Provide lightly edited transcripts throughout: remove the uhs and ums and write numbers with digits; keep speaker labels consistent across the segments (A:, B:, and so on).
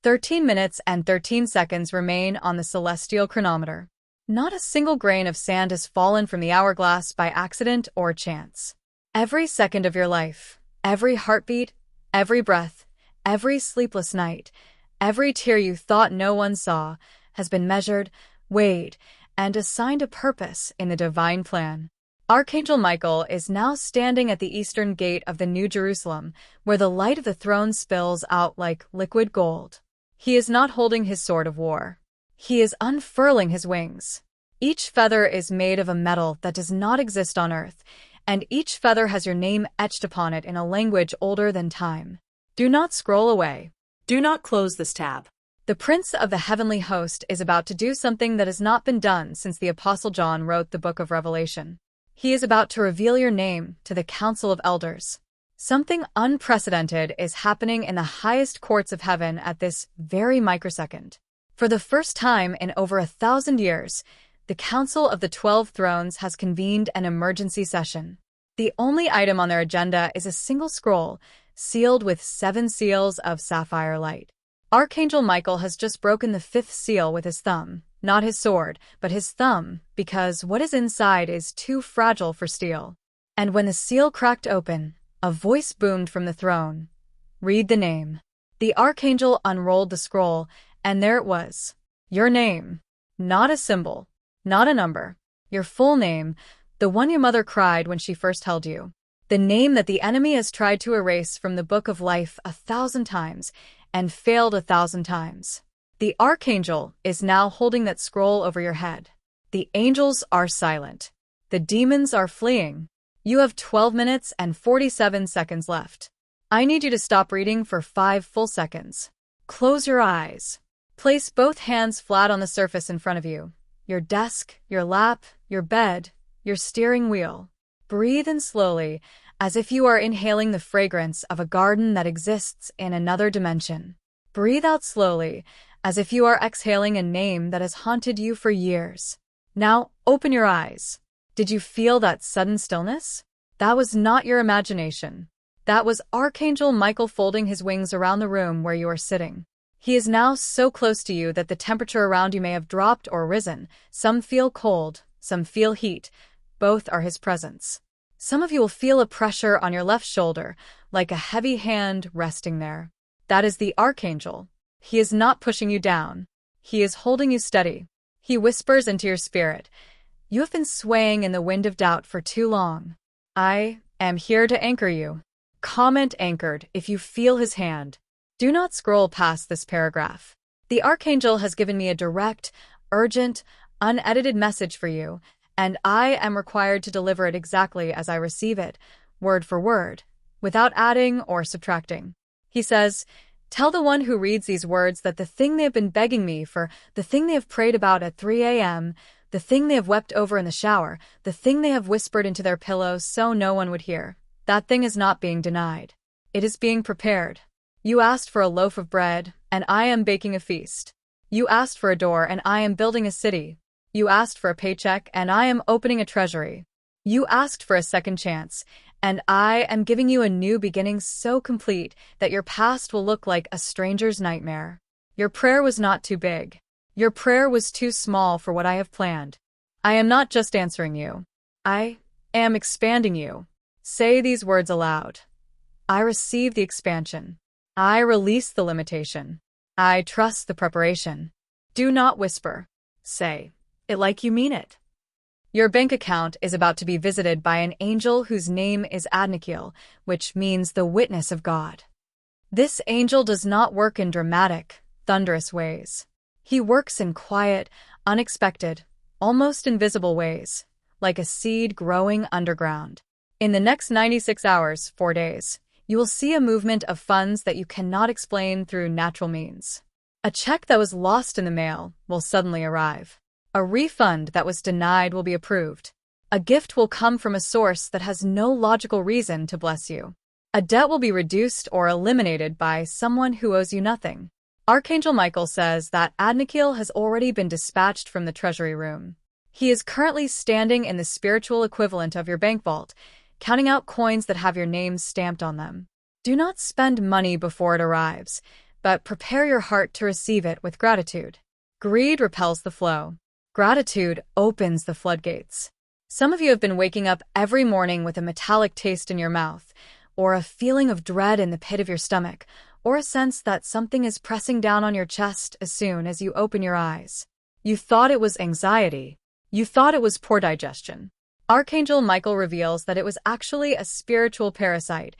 A: 13 minutes and 13 seconds remain on the celestial chronometer. Not a single grain of sand has fallen from the hourglass by accident or chance. Every second of your life, every heartbeat, every breath, every sleepless night, every tear you thought no one saw, has been measured, weighed, and assigned a purpose in the divine plan. Archangel Michael is now standing at the eastern gate of the New Jerusalem, where the light of the throne spills out like liquid gold. He is not holding his sword of war. He is unfurling his wings. Each feather is made of a metal that does not exist on earth, and each feather has your name etched upon it in a language older than time. Do not scroll away.
B: Do not close this tab.
A: The Prince of the Heavenly Host is about to do something that has not been done since the Apostle John wrote the book of Revelation. He is about to reveal your name to the Council of Elders. Something unprecedented is happening in the highest courts of heaven at this very microsecond. For the first time in over 1,000 years, the Council of the 12 Thrones has convened an emergency session. The only item on their agenda is a single scroll, sealed with 7 seals of sapphire light. Archangel Michael has just broken the 5th seal with his thumb, not his sword, but his thumb, because what is inside is too fragile for steel. And when the seal cracked open, a voice boomed from the throne. Read the name. The Archangel unrolled the scroll, and there it was. Your name. Not a symbol. Not a number. Your full name, the one your mother cried when she first held you. The name that the enemy has tried to erase from the book of life 1,000 times, and failed 1,000 times. The Archangel is now holding that scroll over your head. The angels are silent. The demons are fleeing. You have 12 minutes and 47 seconds left. I need you to stop reading for 5 full seconds. Close your eyes. Place both hands flat on the surface in front of you. Your desk, your lap, your bed, your steering wheel. Breathe in slowly, as if you are inhaling the fragrance of a garden that exists in another dimension. Breathe out slowly, as if you are exhaling a name that has haunted you for years. Now, open your eyes. Did you feel that sudden stillness? That was not your imagination. That was Archangel Michael folding his wings around the room where you are sitting. He is now so close to you that the temperature around you may have dropped or risen. Some feel cold, some feel heat. Both are his presence. Some of you will feel a pressure on your left shoulder, like a heavy hand resting there. That is the Archangel. He is not pushing you down. He is holding you steady. He whispers into your spirit, "You have been swaying in the wind of doubt for too long. I am here to anchor you." Comment anchored if you feel his hand. Do not scroll past this paragraph. The Archangel has given me a direct, urgent, unedited message for you, and I am required to deliver it exactly as I receive it, word for word, without adding or subtracting. He says, "Tell the one who reads these words that the thing they have been begging me for, the thing they have prayed about at 3 a.m., the thing they have wept over in the shower, the thing they have whispered into their pillows so no one would hear, that thing is not being denied. It is being prepared. You asked for a loaf of bread, and I am baking a feast. You asked for a door, and I am building a city. You asked for a paycheck, and I am opening a treasury. You asked for a second chance, and I am giving you a new beginning so complete that your past will look like a stranger's nightmare. Your prayer was not too big. Your prayer was too small for what I have planned. I am not just answering you. I am expanding you." Say these words aloud. I receive the expansion. I release the limitation. I trust the preparation. Do not whisper. Say it like you mean it. Your bank account is about to be visited by an angel whose name is Archangel, which means the witness of God. This angel does not work in dramatic, thunderous ways. He works in quiet, unexpected, almost invisible ways, like a seed growing underground. In the next 96 hours, 4 days, you will see a movement of funds that you cannot explain through natural means. A check that was lost in the mail will suddenly arrive. A refund that was denied will be approved. A gift will come from a source that has no logical reason to bless you. A debt will be reduced or eliminated by someone who owes you nothing. Archangel Michael says that Archangel has already been dispatched from the treasury room. He is currently standing in the spiritual equivalent of your bank vault, counting out coins that have your name stamped on them. Do not spend money before it arrives. but prepare your heart to receive it with gratitude. Greed repels the flow. Gratitude opens the floodgates. Some of you have been waking up every morning with a metallic taste in your mouth, or a feeling of dread in the pit of your stomach, or a sense that something is pressing down on your chest as soon as you open your eyes. You thought it was anxiety. You thought it was poor digestion. Archangel Michael reveals that it was actually a spiritual parasite,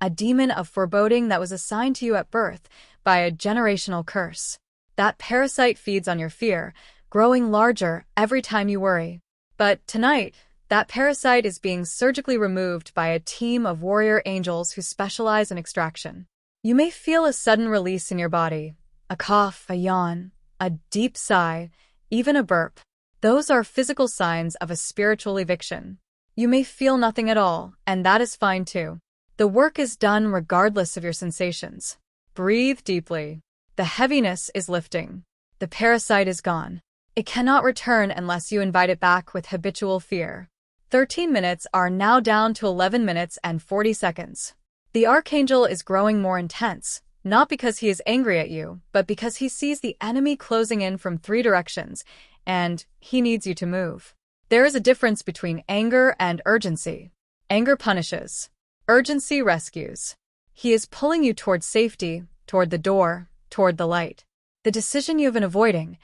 A: a demon of foreboding that was assigned to you at birth by a generational curse. That parasite feeds on your fear, growing larger every time you worry. But tonight, that parasite is being surgically removed by a team of warrior angels who specialize in extraction. You may feel a sudden release in your body, a cough, a yawn, a deep sigh, even a burp. Those are physical signs of a spiritual eviction. You may feel nothing at all, and that is fine too. The work is done regardless of your sensations. Breathe deeply. The heaviness is lifting. The parasite is gone. It cannot return unless you invite it back with habitual fear. 13 minutes are now down to 11 minutes and 40 seconds. The Archangel is growing more intense, not because he is angry at you, but because he sees the enemy closing in from 3 directions, and he needs you to move. There is a difference between anger and urgency. Anger punishes. Urgency rescues. He is pulling you toward safety, toward the door, toward the light. The decision you have been avoiding,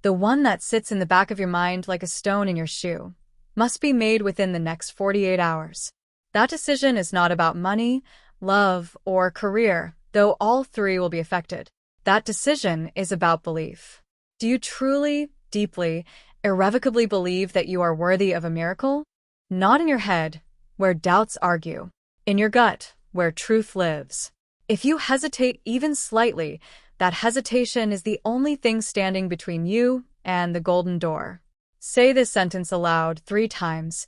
A: the one that sits in the back of your mind like a stone in your shoe, must be made within the next 48 hours. That decision is not about money, love, or career, though all 3 will be affected. That decision is about belief. Do you truly, deeply, irrevocably believe that you are worthy of a miracle? Not in your head, where doubts argue. In your gut, where truth lives. If you hesitate even slightly, that hesitation is the only thing standing between you and the golden door. Say this sentence aloud 3 times.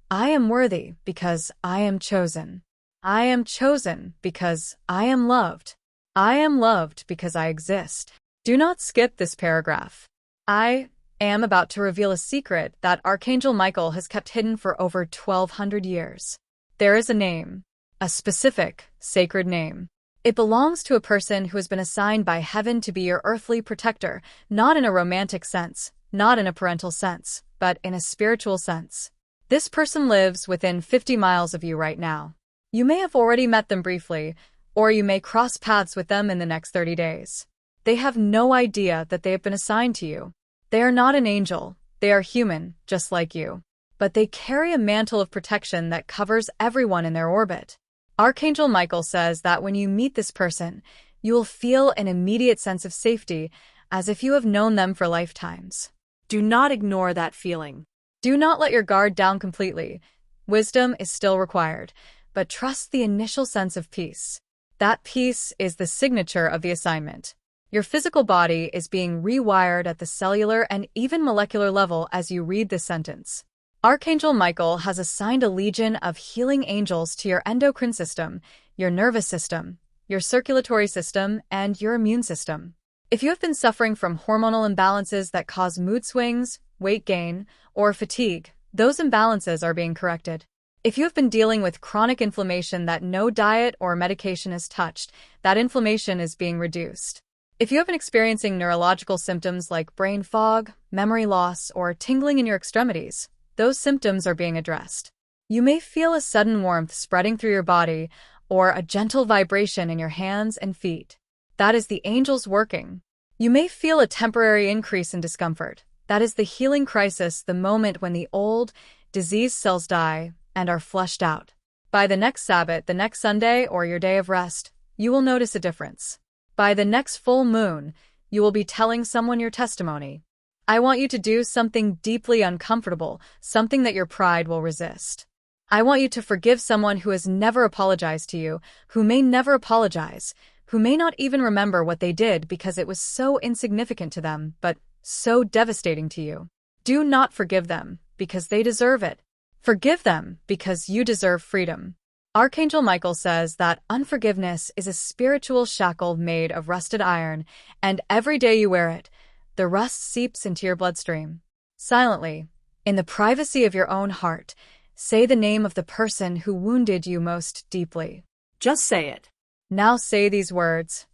A: I am worthy because I am chosen. I am chosen because I am loved. I am loved because I exist. Do not skip this paragraph. I am about to reveal a secret that Archangel Michael has kept hidden for over 1,200 years. There is a name, a specific, sacred name. It belongs to a person who has been assigned by heaven to be your earthly protector, not in a romantic sense, not in a parental sense, but in a spiritual sense. This person lives within 50 miles of you right now. You may have already met them briefly, or you may cross paths with them in the next 30 days. They have no idea that they have been assigned to you. They are not an angel. They are human, just like you. But they carry a mantle of protection that covers everyone in their orbit. Archangel Michael says that when you meet this person, you will feel an immediate sense of safety, as if you have known them for lifetimes.
B: Do not ignore that feeling.
A: Do not let your guard down completely. Wisdom is still required, but trust the initial sense of peace. That peace is the signature of the assignment. Your physical body is being rewired at the cellular and even molecular level as you read this sentence. Archangel Michael has assigned a legion of healing angels to your endocrine system, your nervous system, your circulatory system, and your immune system. If you have been suffering from hormonal imbalances that cause mood swings, weight gain, or fatigue, those imbalances are being corrected. If you have been dealing with chronic inflammation that no diet or medication has touched, that inflammation is being reduced. If you have been experiencing neurological symptoms like brain fog, memory loss, or tingling in your extremities, those symptoms are being addressed. You may feel a sudden warmth spreading through your body or a gentle vibration in your hands and feet. That is the angels working. You may feel a temporary increase in discomfort. That is the healing crisis, the moment when the old, diseased cells die and are flushed out. By the next Sabbath, the next Sunday, or your day of rest, you will notice a difference. By the next full moon, you will be telling someone your testimony. I want you to do something deeply uncomfortable, something that your pride will resist. I want you to forgive someone who has never apologized to you, who may never apologize, who may not even remember what they did because it was so insignificant to them, but so devastating to you. Do not forgive them, because they deserve it. Forgive them, because you deserve freedom. Archangel Michael says that unforgiveness is a spiritual shackle made of rusted iron, and every day you wear it, the rust seeps into your bloodstream. Silently, in the privacy of your own heart, say the name of the person who wounded you most deeply.
B: Just say it.
A: Now say these words.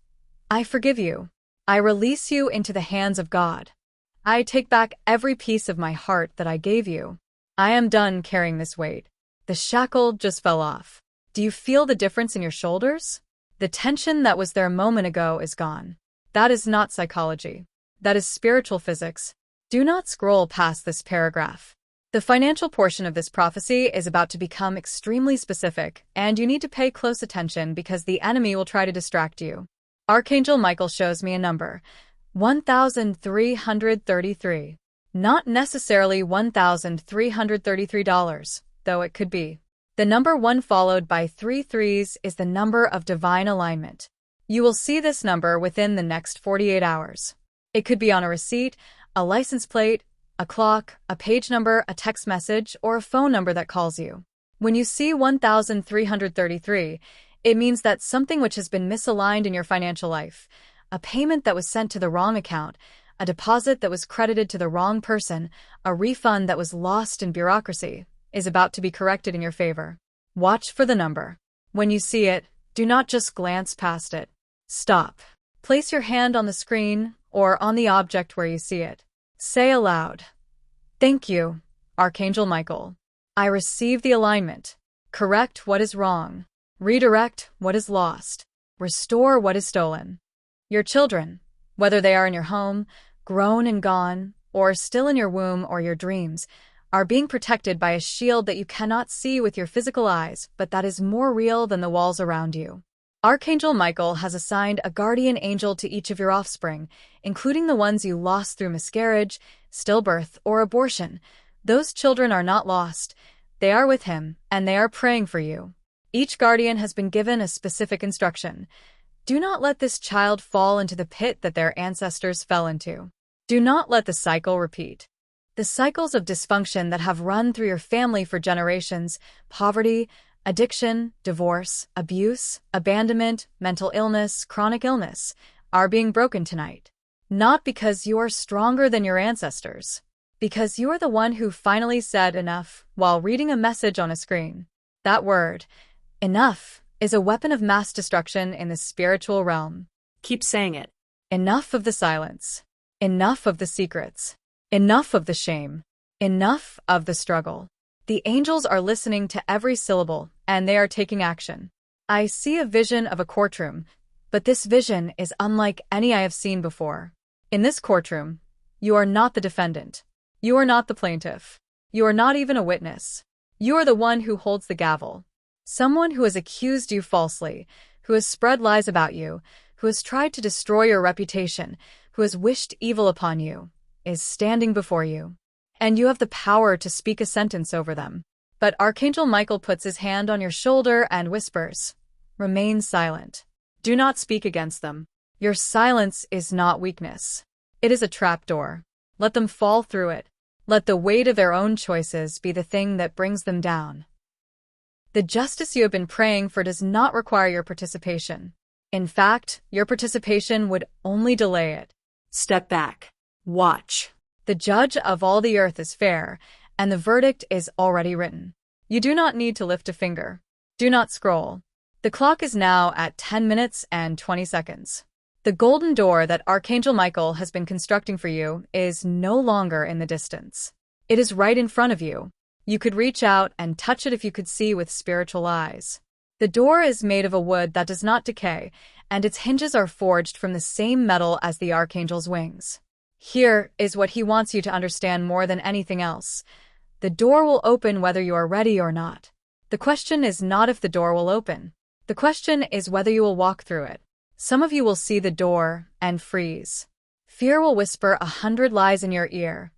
A: I forgive you. I release you into the hands of God. I take back every piece of my heart that I gave you. I am done carrying this weight. The shackle just fell off. Do you feel the difference in your shoulders? The tension that was there a moment ago is gone. That is not psychology. That is spiritual physics. Do not scroll past this paragraph. The financial portion of this prophecy is about to become extremely specific, and you need to pay close attention because the enemy will try to distract you. Archangel Michael shows me a number, 1,333. Not necessarily $1,333, though it could be. The number 1 followed by 3 threes is the number of divine alignment. You will see this number within the next 48 hours. It could be on a receipt, a license plate, a clock, a page number, a text message, or a phone number that calls you. When you see 1,333, it means that something which has been misaligned in your financial life, a payment that was sent to the wrong account, a deposit that was credited to the wrong person, a refund that was lost in bureaucracy, is about to be corrected in your favor. Watch for the number. When you see it, do not just glance past it. Stop. Place your hand on the screen or on the object where you see it. Say aloud, "Thank you, Archangel Michael. I receive the alignment. Correct what is wrong. Redirect what is lost. Restore what is stolen." Your children, whether they are in your home, grown and gone, or still in your womb or your dreams, are being protected by a shield that you cannot see with your physical eyes, but that is more real than the walls around you. Archangel Michael has assigned a guardian angel to each of your offspring, including the ones you lost through miscarriage, stillbirth, or abortion. Those children are not lost. They are with him, and they are praying for you. Each guardian has been given a specific instruction. Do not let this child fall into the pit that their ancestors fell into. Do not let the cycle repeat. The cycles of dysfunction that have run through your family for generations, poverty, addiction, divorce, abuse, abandonment, mental illness, chronic illness, are being broken tonight. Not because you are stronger than your ancestors, because you are the one who finally said enough while reading a message on a screen. That word, enough, is a weapon of mass destruction in the spiritual realm.
B: Keep saying it.
A: Enough of the silence. Enough of the secrets. Enough of the shame. Enough of the struggle. The angels are listening to every syllable, and they are taking action. I see a vision of a courtroom, but this vision is unlike any I have seen before. In this courtroom, you are not the defendant. You are not the plaintiff. You are not even a witness. You are the one who holds the gavel. Someone who has accused you falsely, who has spread lies about you, who has tried to destroy your reputation, who has wished evil upon you, is standing before you. And you have the power to speak a sentence over them. But Archangel Michael puts his hand on your shoulder and whispers, "Remain silent. Do not speak against them. Your silence is not weakness. It is a trapdoor. Let them fall through it. Let the weight of their own choices be the thing that brings them down." The justice you have been praying for does not require your participation. In fact, your participation would only delay it.
B: Step back. Watch.
A: The judge of all the earth is fair, and the verdict is already written. You do not need to lift a finger. Do not scroll. The clock is now at 10 minutes and 20 seconds. The golden door that Archangel Michael has been constructing for you is no longer in the distance. It is right in front of you. You could reach out and touch it if you could see with spiritual eyes. The door is made of a wood that does not decay, and its hinges are forged from the same metal as the Archangel's wings. Here is what he wants you to understand more than anything else. The door will open whether you are ready or not. The question is not if the door will open. The question is whether you will walk through it. Some of you will see the door and freeze. Fear will whisper 100 lies in your ear.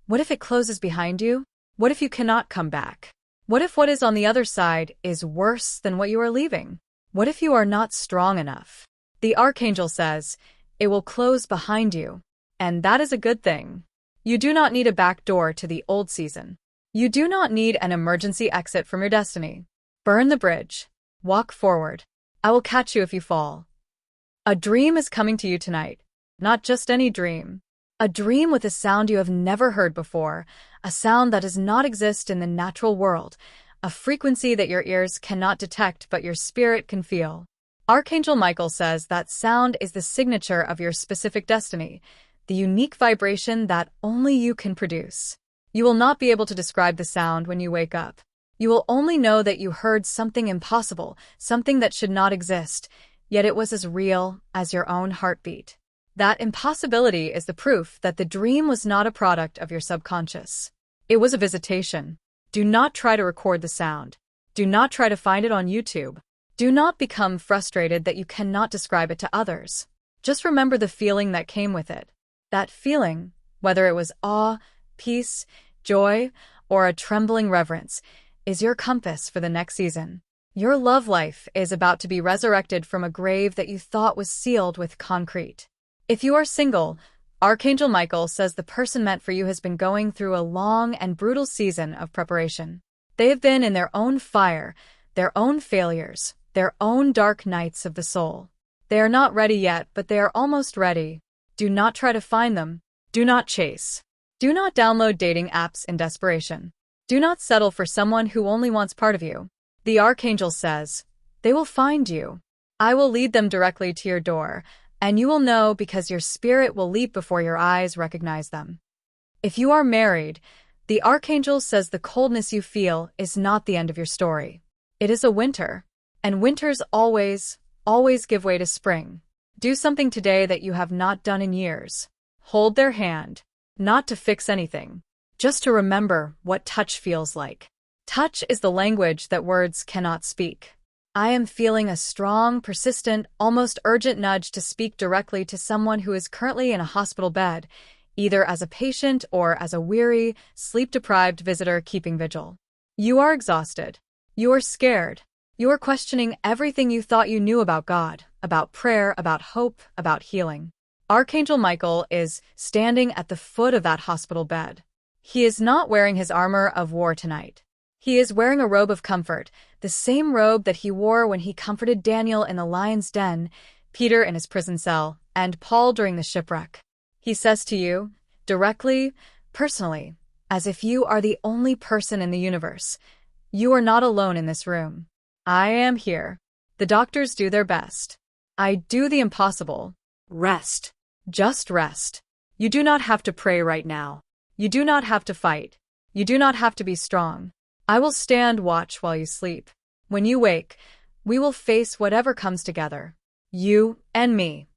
A: What if it closes behind you? What if you cannot come back? What if what is on the other side is worse than what you are leaving? What if you are not strong enough? The Archangel says, it will close behind you. And that is a good thing. You do not need a back door to the old season. You do not need an emergency exit from your destiny. Burn the bridge. Walk forward. I will catch you if you fall. A dream is coming to you tonight. Not just any dream. A dream with a sound you have never heard before, a sound that does not exist in the natural world, a frequency that your ears cannot detect but your spirit can feel. Archangel Michael says that sound is the signature of your specific destiny, the unique vibration that only you can produce. You will not be able to describe the sound when you wake up. You will only know that you heard something impossible, something that should not exist, yet it was as real as your own heartbeat. That impossibility is the proof that the dream was not a product of your subconscious. It was a visitation. Do not try to record the sound. Do not try to find it on YouTube. Do not become frustrated that you cannot describe it to others. Just remember the feeling that came with it. That feeling, whether it was awe, peace, joy, or a trembling reverence, is your compass for the next season. Your love life is about to be resurrected from a grave that you thought was sealed with concrete. If you are single, Archangel Michael says the person meant for you has been going through a long and brutal season of preparation. They have been in their own fire, their own failures, their own dark nights of the soul. They are not ready yet, but they are almost ready. Do not try to find them. Do not chase. Do not download dating apps in desperation. Do not settle for someone who only wants part of you. The Archangel says, they will find you. I will lead them directly to your door, and you will know because your spirit will leap before your eyes recognize them. If you are married, the Archangel says the coldness you feel is not the end of your story. It is a winter, and winters always give way to spring. Do something today that you have not done in years. Hold their hand, not to fix anything, just to remember what touch feels like. Touch is the language that words cannot speak. I am feeling a strong, persistent, almost urgent nudge to speak directly to someone who is currently in a hospital bed, either as a patient or as a weary, sleep-deprived visitor keeping vigil. You are exhausted. You are scared. You are questioning everything you thought you knew about God, about prayer, about hope, about healing. Archangel Michael is standing at the foot of that hospital bed. He is not wearing his armor of war tonight. He is wearing a robe of comfort, the same robe that he wore when he comforted Daniel in the lion's den, Peter in his prison cell, and Paul during the shipwreck. He says to you, directly, personally, as if you are the only person in the universe, you are not alone in this room. I am here. The doctors do their best. I do the impossible.
B: Rest.
A: Just rest. You do not have to pray right now. You do not have to fight. You do not have to be strong. I will stand watch while you sleep. When you wake, we will face whatever comes together. You and me.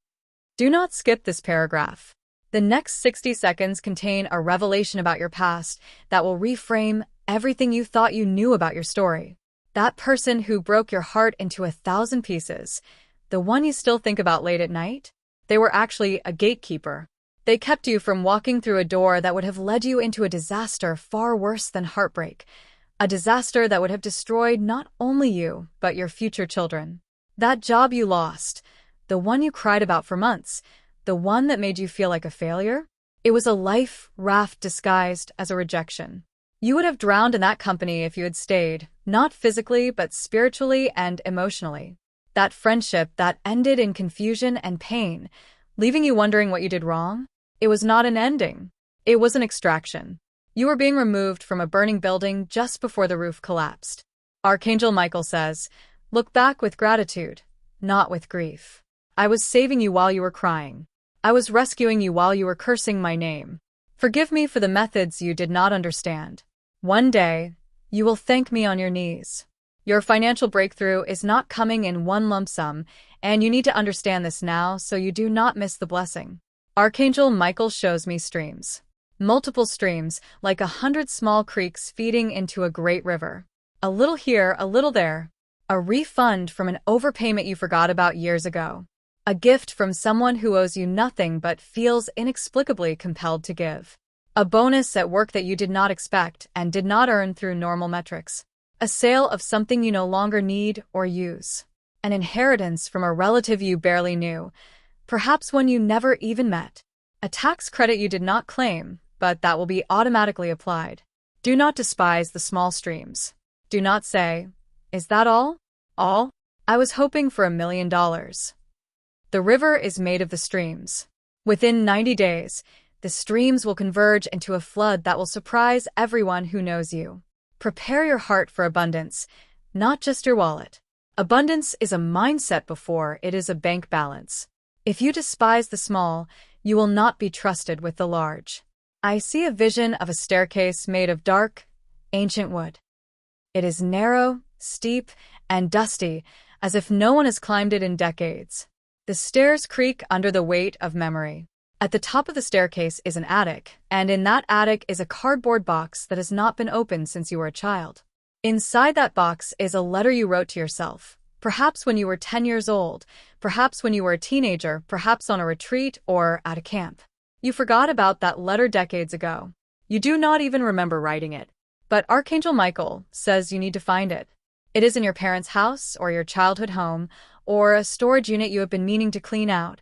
A: Do not skip this paragraph. The next 60 seconds contain a revelation about your past that will reframe everything you thought you knew about your story. That person who broke your heart into 1,000 pieces, the one you still think about late at night, they were actually a gatekeeper. They kept you from walking through a door that would have led you into a disaster far worse than heartbreak, a disaster that would have destroyed not only you, but your future children. That job you lost, the one you cried about for months, the one that made you feel like a failure, it was a life raft disguised as a rejection. You would have drowned in that company if you had stayed, not physically, but spiritually and emotionally. That friendship that ended in confusion and pain, leaving you wondering what you did wrong, it was not an ending. It was an extraction. You were being removed from a burning building just before the roof collapsed. Archangel Michael says, look back with gratitude, not with grief. I was saving you while you were crying. I was rescuing you while you were cursing my name. Forgive me for the methods you did not understand. One day, you will thank me on your knees. Your financial breakthrough is not coming in one lump sum, and you need to understand this now so you do not miss the blessing. Archangel Michael shows me streams. Multiple streams, like 100 small creeks feeding into a great river. A little here, a little there. A refund from an overpayment you forgot about years ago. A gift from someone who owes you nothing but feels inexplicably compelled to give. A bonus at work that you did not expect and did not earn through normal metrics. A sale of something you no longer need or use. An inheritance from a relative you barely knew, perhaps one you never even met. A tax credit you did not claim, but that will be automatically applied. Do not despise the small streams. Do not say, is that all? All? I was hoping for $1 million. The river is made of the streams. Within 90 days, the streams will converge into a flood that will surprise everyone who knows you. Prepare your heart for abundance, not just your wallet. Abundance is a mindset before it is a bank balance. If you despise the small, you will not be trusted with the large. I see a vision of a staircase made of dark, ancient wood. It is narrow, steep, and dusty, as if no one has climbed it in decades. The stairs creak under the weight of memory. At the top of the staircase is an attic, and in that attic is a cardboard box that has not been opened since you were a child. Inside that box is a letter you wrote to yourself, perhaps when you were 10 years old, perhaps when you were a teenager, perhaps on a retreat or at a camp. You forgot about that letter decades ago. You do not even remember writing it. But Archangel Michael says you need to find it. It is in your parents' house or your childhood home, or a storage unit you have been meaning to clean out,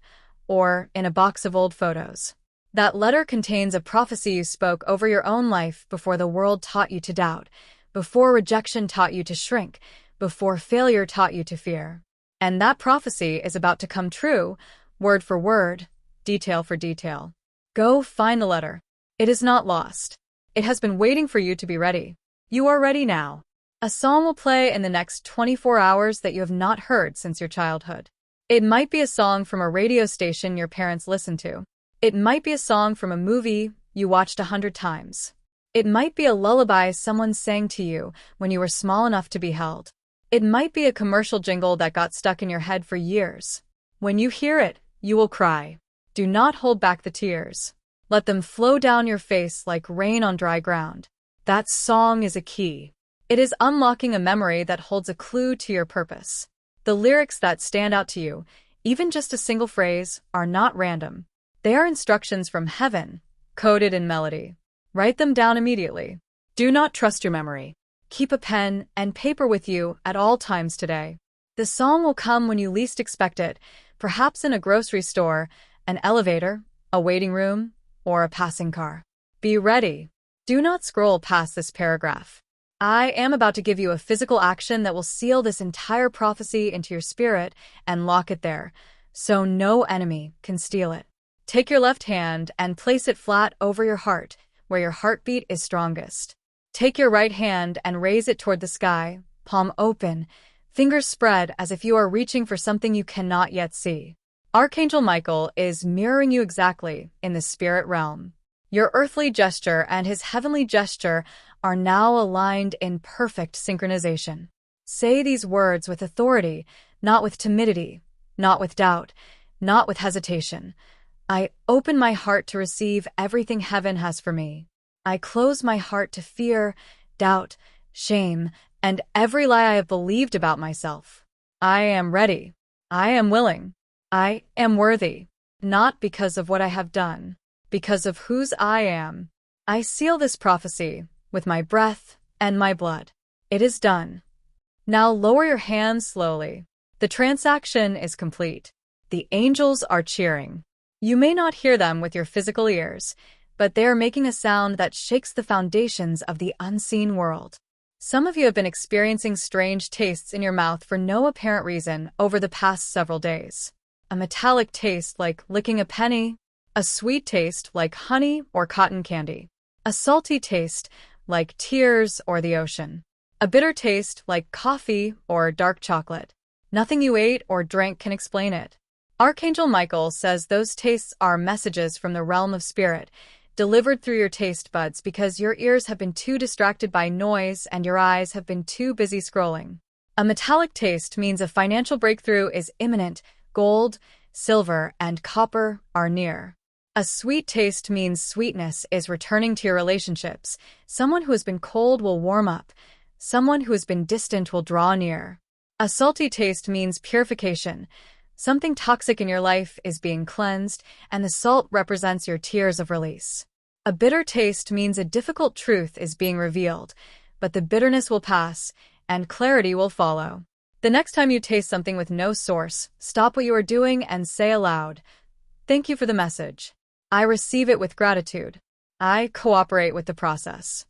A: or in a box of old photos. That letter contains a prophecy you spoke over your own life before the world taught you to doubt, before rejection taught you to shrink, before failure taught you to fear. And that prophecy is about to come true, word for word, detail for detail. Go find the letter. It is not lost. It has been waiting for you to be ready. You are ready now. A song will play in the next 24 hours that you have not heard since your childhood. It might be a song from a radio station your parents listened to. It might be a song from a movie you watched 100 times. It might be a lullaby someone sang to you when you were small enough to be held. It might be a commercial jingle that got stuck in your head for years. When you hear it, you will cry. Do not hold back the tears. Let them flow down your face like rain on dry ground. That song is a key. It is unlocking a memory that holds a clue to your purpose. The lyrics that stand out to you, even just a single phrase, are not random. They are instructions from heaven, coded in melody. Write them down immediately. Do not trust your memory. Keep a pen and paper with you at all times today. The song will come when you least expect it, perhaps in a grocery store, an elevator, a waiting room, or a passing car. Be ready. Do not scroll past this paragraph. I am about to give you a physical action that will seal this entire prophecy into your spirit and lock it there, so no enemy can steal it. Take your left hand and place it flat over your heart, where your heartbeat is strongest. Take your right hand and raise it toward the sky, palm open, fingers spread as if you are reaching for something you cannot yet see. Archangel Michael is mirroring you exactly in the spirit realm. Your earthly gesture and his heavenly gesture are now aligned in perfect synchronization. Say these words with authority, not with timidity, not with doubt, not with hesitation. I open my heart to receive everything heaven has for me. I close my heart to fear, doubt, shame, and every lie I have believed about myself. I am ready. I am willing. I am worthy, not because of what I have done, because of whose I am. I seal this prophecy with my breath and my blood. It is done. Now lower your hands slowly. The transaction is complete. The angels are cheering. You may not hear them with your physical ears, but they are making a sound that shakes the foundations of the unseen world. Some of you have been experiencing strange tastes in your mouth for no apparent reason over the past several days. A metallic taste like licking a penny, a sweet taste like honey or cotton candy, a salty taste like tears or the ocean, a bitter taste like coffee or dark chocolate. Nothing you ate or drank can explain it. Archangel Michael says those tastes are messages from the realm of spirit, delivered through your taste buds because your ears have been too distracted by noise and your eyes have been too busy scrolling. A metallic taste means a financial breakthrough is imminent. Gold, silver, and copper are near. A sweet taste means sweetness is returning to your relationships. Someone who has been cold will warm up. Someone who has been distant will draw near. A salty taste means purification. Something toxic in your life is being cleansed, and the salt represents your tears of release. A bitter taste means a difficult truth is being revealed, but the bitterness will pass, and clarity will follow. The next time you taste something with no source, stop what you are doing and say aloud, "Thank you for the message. I receive it with gratitude. I cooperate with the process."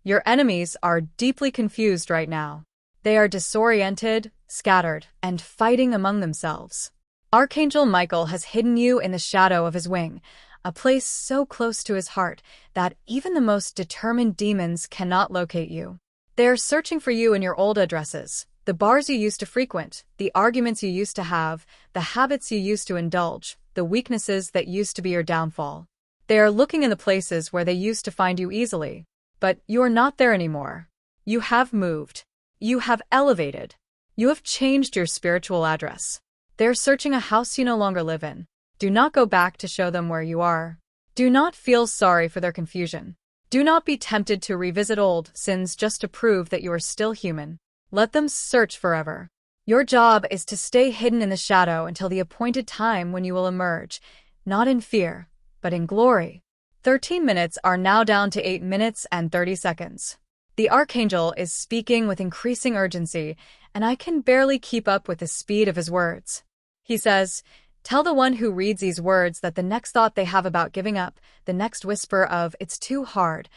A: Your enemies are deeply confused right now. They are disoriented, scattered, and fighting among themselves. Archangel Michael has hidden you in the shadow of his wing, a place so close to his heart that even the most determined demons cannot locate you. They are searching for you in your old addresses, The bars you used to frequent, the arguments you used to have, the habits you used to indulge, the weaknesses that used to be your downfall. They are looking in the places where they used to find you easily. But you are not there anymore. You have moved. You have elevated. You have changed your spiritual address. They are searching a house you no longer live in. Do not go back to show them where you are. Do not feel sorry for their confusion. Do not be tempted to revisit old sins just to prove that you are still human. Let them search forever. Your job is to stay hidden in the shadow until the appointed time when you will emerge, not in fear, but in glory. 13 minutes are now down to 8 minutes and 30 seconds. The Archangel is speaking with increasing urgency, and I can barely keep up with the speed of his words. He says, "Tell the one who reads these words that the next thought they have about giving up, the next whisper of, 'It's too hard.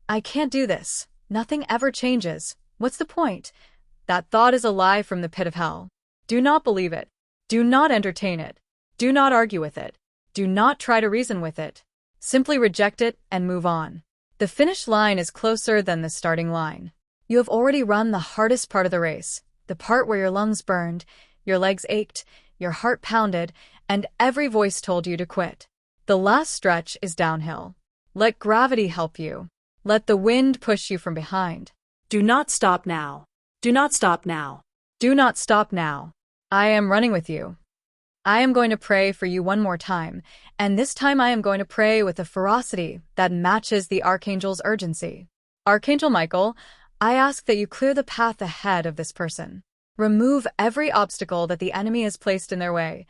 A: I can't do this. Nothing ever changes. What's the point?' That thought is a lie from the pit of hell. Do not believe it. Do not entertain it. Do not argue with it. Do not try to reason with it. Simply reject it and move on. The finish line is closer than the starting line. You have already run the hardest part of the race, the part where your lungs burned, your legs ached, your heart pounded, and every voice told you to quit. The last stretch is downhill. Let gravity help you. Let the wind push you from behind.
B: Do not stop now. Do not stop now.
A: Do not stop now. I am running with you. I am going to pray for you one more time, and this time I am going to pray with a ferocity that matches the Archangel's urgency. Archangel Michael, I ask that you clear the path ahead of this person. Remove every obstacle that the enemy has placed in their way.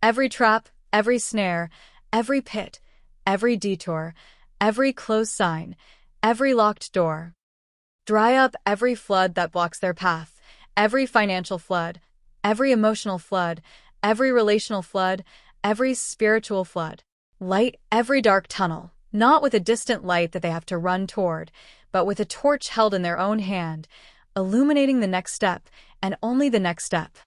A: Every trap, every snare, every pit, every detour, every closed sign, every locked door. Dry up every flood that blocks their path, every financial flood, every emotional flood, every relational flood, every spiritual flood. Light every dark tunnel, not with a distant light that they have to run toward, but with a torch held in their own hand, illuminating the next step, and only the next step.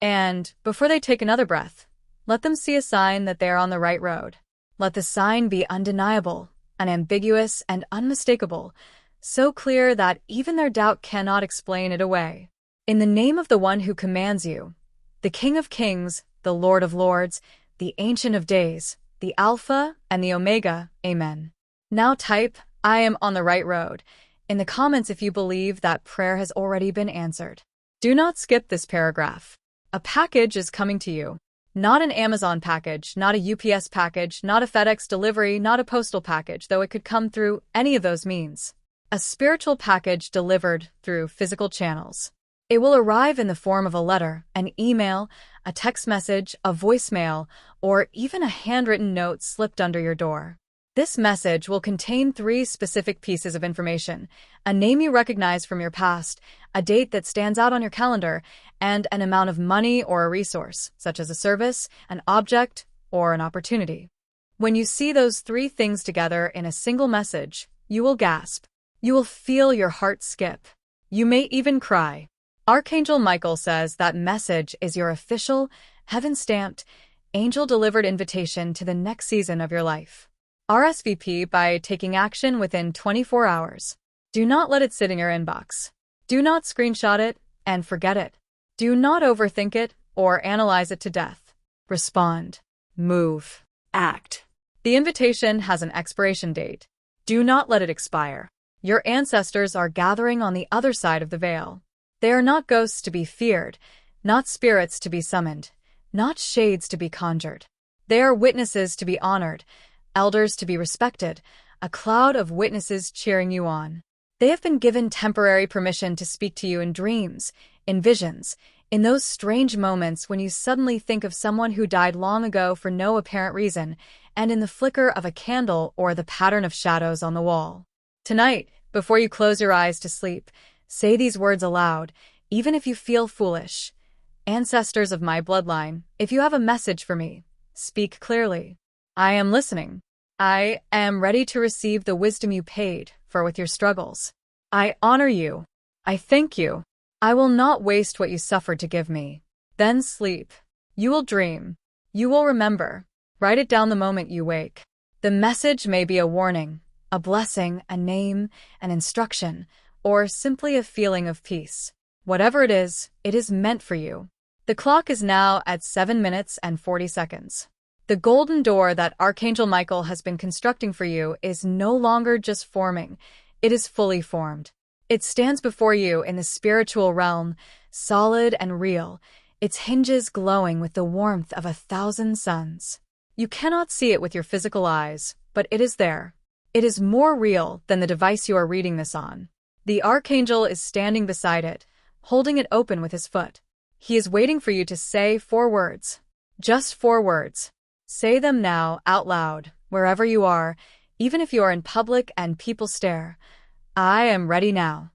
A: And, before they take another breath, let them see a sign that they are on the right road. Let the sign be undeniable, unambiguous, and unmistakable, so clear that even their doubt cannot explain it away. In the name of the one who commands you, the King of Kings, the Lord of Lords, the Ancient of Days, the Alpha and the Omega, Amen. Now type, "I am on the right road," in the comments if you believe that prayer has already been answered. Do not skip this paragraph. A package is coming to you. Not an Amazon package, not a UPS package, not a FedEx delivery, not a postal package, though it could come through any of those means. A spiritual package delivered through physical channels. It will arrive in the form of a letter, an email, a text message, a voicemail, or even a handwritten note slipped under your door. This message will contain 3 specific pieces of information: a name you recognize from your past, a date that stands out on your calendar, and an amount of money or a resource, such as a service, an object, or an opportunity. When you see those 3 things together in a single message, you will gasp. You will feel your heart skip. You may even cry. Archangel Michael says that message is your official, heaven-stamped, angel-delivered invitation to the next season of your life. RSVP by taking action within 24 hours. Do not let it sit in your inbox. Do not screenshot it and forget it. Do not overthink it or analyze it to death. Respond. Move.
B: Act.
A: The invitation has an expiration date. Do not let it expire. Your ancestors are gathering on the other side of the veil. They are not ghosts to be feared, not spirits to be summoned, not shades to be conjured. They are witnesses to be honored, elders to be respected, a cloud of witnesses cheering you on. They have been given temporary permission to speak to you in dreams, in visions, in those strange moments when you suddenly think of someone who died long ago for no apparent reason, and in the flicker of a candle or the pattern of shadows on the wall. Tonight, before you close your eyes to sleep, say these words aloud, even if you feel foolish. Ancestors of my bloodline, if you have a message for me, speak clearly. I am listening. I am ready to receive the wisdom you paid for with your struggles. I honor you. I thank you. I will not waste what you suffered to give me. Then sleep. You will dream. You will remember. Write it down the moment you wake. The message may be a warning, a blessing, a name, an instruction, or simply a feeling of peace. Whatever it is meant for you. The clock is now at 7 minutes and 40 seconds. The golden door that Archangel Michael has been constructing for you is no longer just forming, it is fully formed. It stands before you in the spiritual realm, solid and real, its hinges glowing with the warmth of 1,000 suns. You cannot see it with your physical eyes, but it is there. It is more real than the device you are reading this on. The Archangel is standing beside it, holding it open with his foot. He is waiting for you to say 4 words. Just 4 words. Say them now, out loud, wherever you are, even if you are in public and people stare. I am ready now.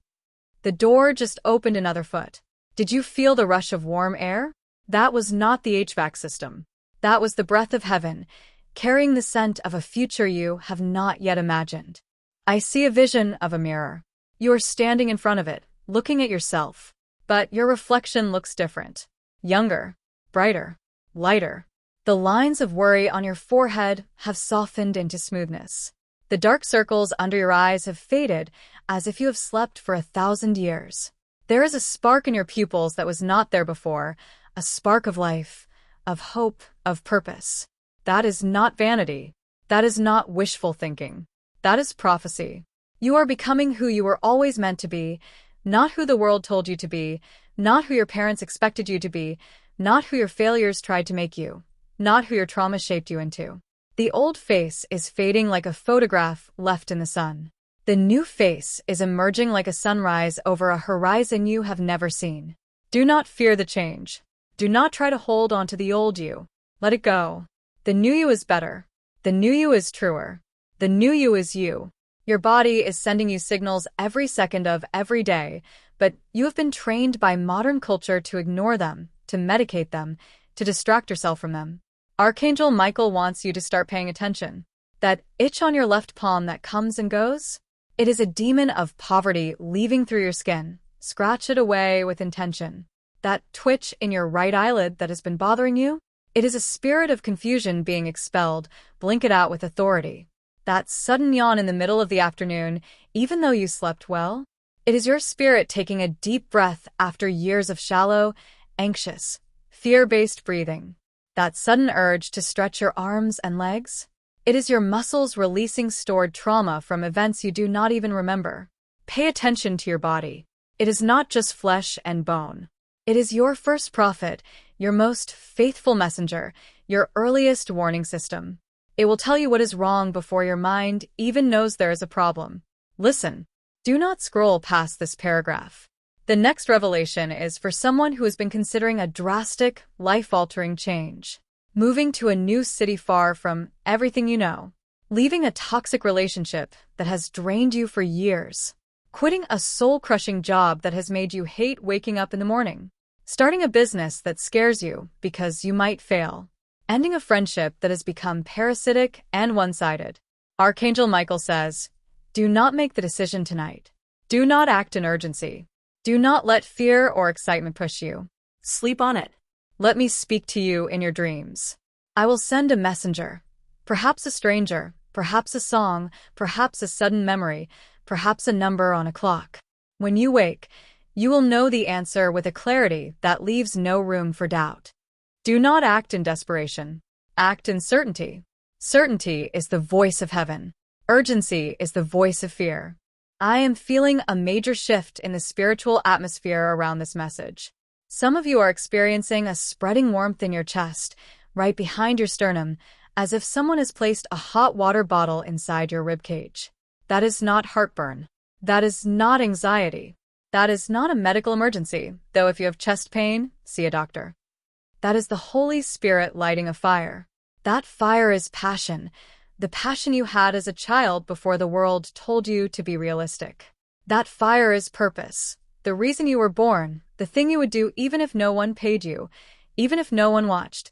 A: The door just opened another foot. Did you feel the rush of warm air? That was not the HVAC system. That was the breath of heaven, carrying the scent of a future you have not yet imagined. I see a vision of a mirror. You are standing in front of it, looking at yourself. But your reflection looks different. Younger, brighter, lighter. The lines of worry on your forehead have softened into smoothness. The dark circles under your eyes have faded, as if you have slept for 1,000 years. There is a spark in your pupils that was not there before, a spark of life, of hope, of purpose. That is not vanity. That is not wishful thinking. That is prophecy. You are becoming who you were always meant to be, not who the world told you to be, not who your parents expected you to be, not who your failures tried to make you, not who your trauma shaped you into. The old face is fading like a photograph left in the sun. The new face is emerging like a sunrise over a horizon you have never seen. Do not fear the change. Do not try to hold on to the old you. Let it go. The new you is better. The new you is truer. The new you is you. Your body is sending you signals every second of every day, but you have been trained by modern culture to ignore them, to medicate them, to distract yourself from them. Archangel Michael wants you to start paying attention. That itch on your left palm that comes and goes? It is a demon of poverty leaving through your skin. Scratch it away with intention. That twitch in your right eyelid that has been bothering you? It is a spirit of confusion being expelled. Blink it out with authority. That sudden yawn in the middle of the afternoon, even though you slept well? It is your spirit taking a deep breath after years of shallow, anxious, fear-based breathing. That sudden urge to stretch your arms and legs? It is your muscles releasing stored trauma from events you do not even remember. Pay attention to your body. It is not just flesh and bone. It is your first prophet, your most faithful messenger, your earliest warning system. It will tell you what is wrong before your mind even knows there is a problem. Listen. Do not scroll past this paragraph. The next revelation is for someone who has been considering a drastic, life-altering change. Moving to a new city far from everything you know. Leaving a toxic relationship that has drained you for years. Quitting a soul-crushing job that has made you hate waking up in the morning. Starting a business that scares you because you might fail. Ending a friendship that has become parasitic and one-sided. Archangel Michael says, do not make the decision tonight. Do not act in urgency. Do not let fear or excitement push you.
B: Sleep on it.
A: Let me speak to you in your dreams. I will send a messenger. Perhaps a stranger, perhaps a song, perhaps a sudden memory, perhaps a number on a clock. When you wake, you will know the answer with a clarity that leaves no room for doubt. Do not act in desperation. Act in certainty. Certainty is the voice of heaven. Urgency is the voice of fear. I am feeling a major shift in the spiritual atmosphere around this message. Some of you are experiencing a spreading warmth in your chest, right behind your sternum, as if someone has placed a hot water bottle inside your ribcage. That is not heartburn. That is not anxiety. That is not a medical emergency, though if you have chest pain, see a doctor. That is the Holy Spirit lighting a fire. That fire is passion, the passion you had as a child before the world told you to be realistic. That fire is purpose, the reason you were born, the thing you would do even if no one paid you, even if no one watched,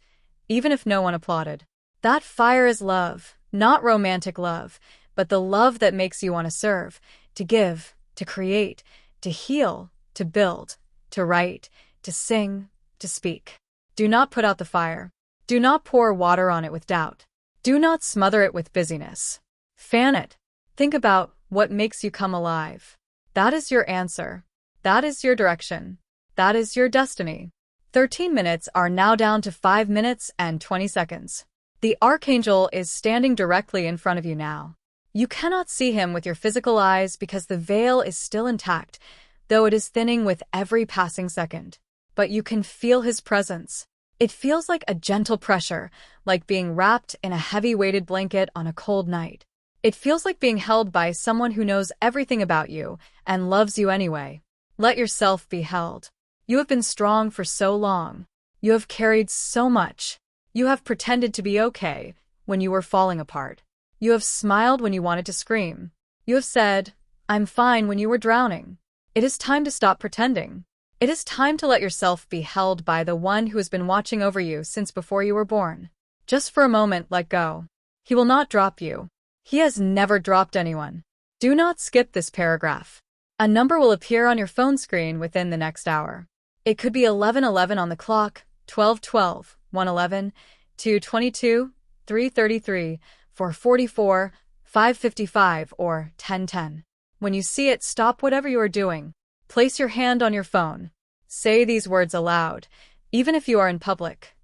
A: even if no one applauded. That fire is love, not romantic love, but the love that makes you want to serve, to give, to create, to heal, to build, to write, to sing, to speak. Do not put out the fire. Do not pour water on it with doubt. Do not smother it with busyness. Fan it. Think about what makes you come alive. That is your answer. That is your direction. That is your destiny. 13 minutes are now down to 5 minutes and 20 seconds. The Archangel is standing directly in front of you now. You cannot see him with your physical eyes because the veil is still intact, though it is thinning with every passing second. But you can feel his presence. It feels like a gentle pressure, like being wrapped in a heavy weighted blanket on a cold night. It feels like being held by someone who knows everything about you and loves you anyway. Let yourself be held. You have been strong for so long. You have carried so much. You have pretended to be okay when you were falling apart. You have smiled when you wanted to scream. You have said, "I'm fine," when you were drowning. It is time to stop pretending. It is time to let yourself be held by the one who has been watching over you since before you were born. Just for a moment, let go. He will not drop you. He has never dropped anyone. Do not skip this paragraph. A number will appear on your phone screen within the next hour. It could be 11:11 on the clock, 12:12, 1:11, 2:22, 3:33, 4:44, 5:55, or 10:10. When you see it, stop whatever you are doing. Place your hand on your phone. Say these words aloud, even if you are in public.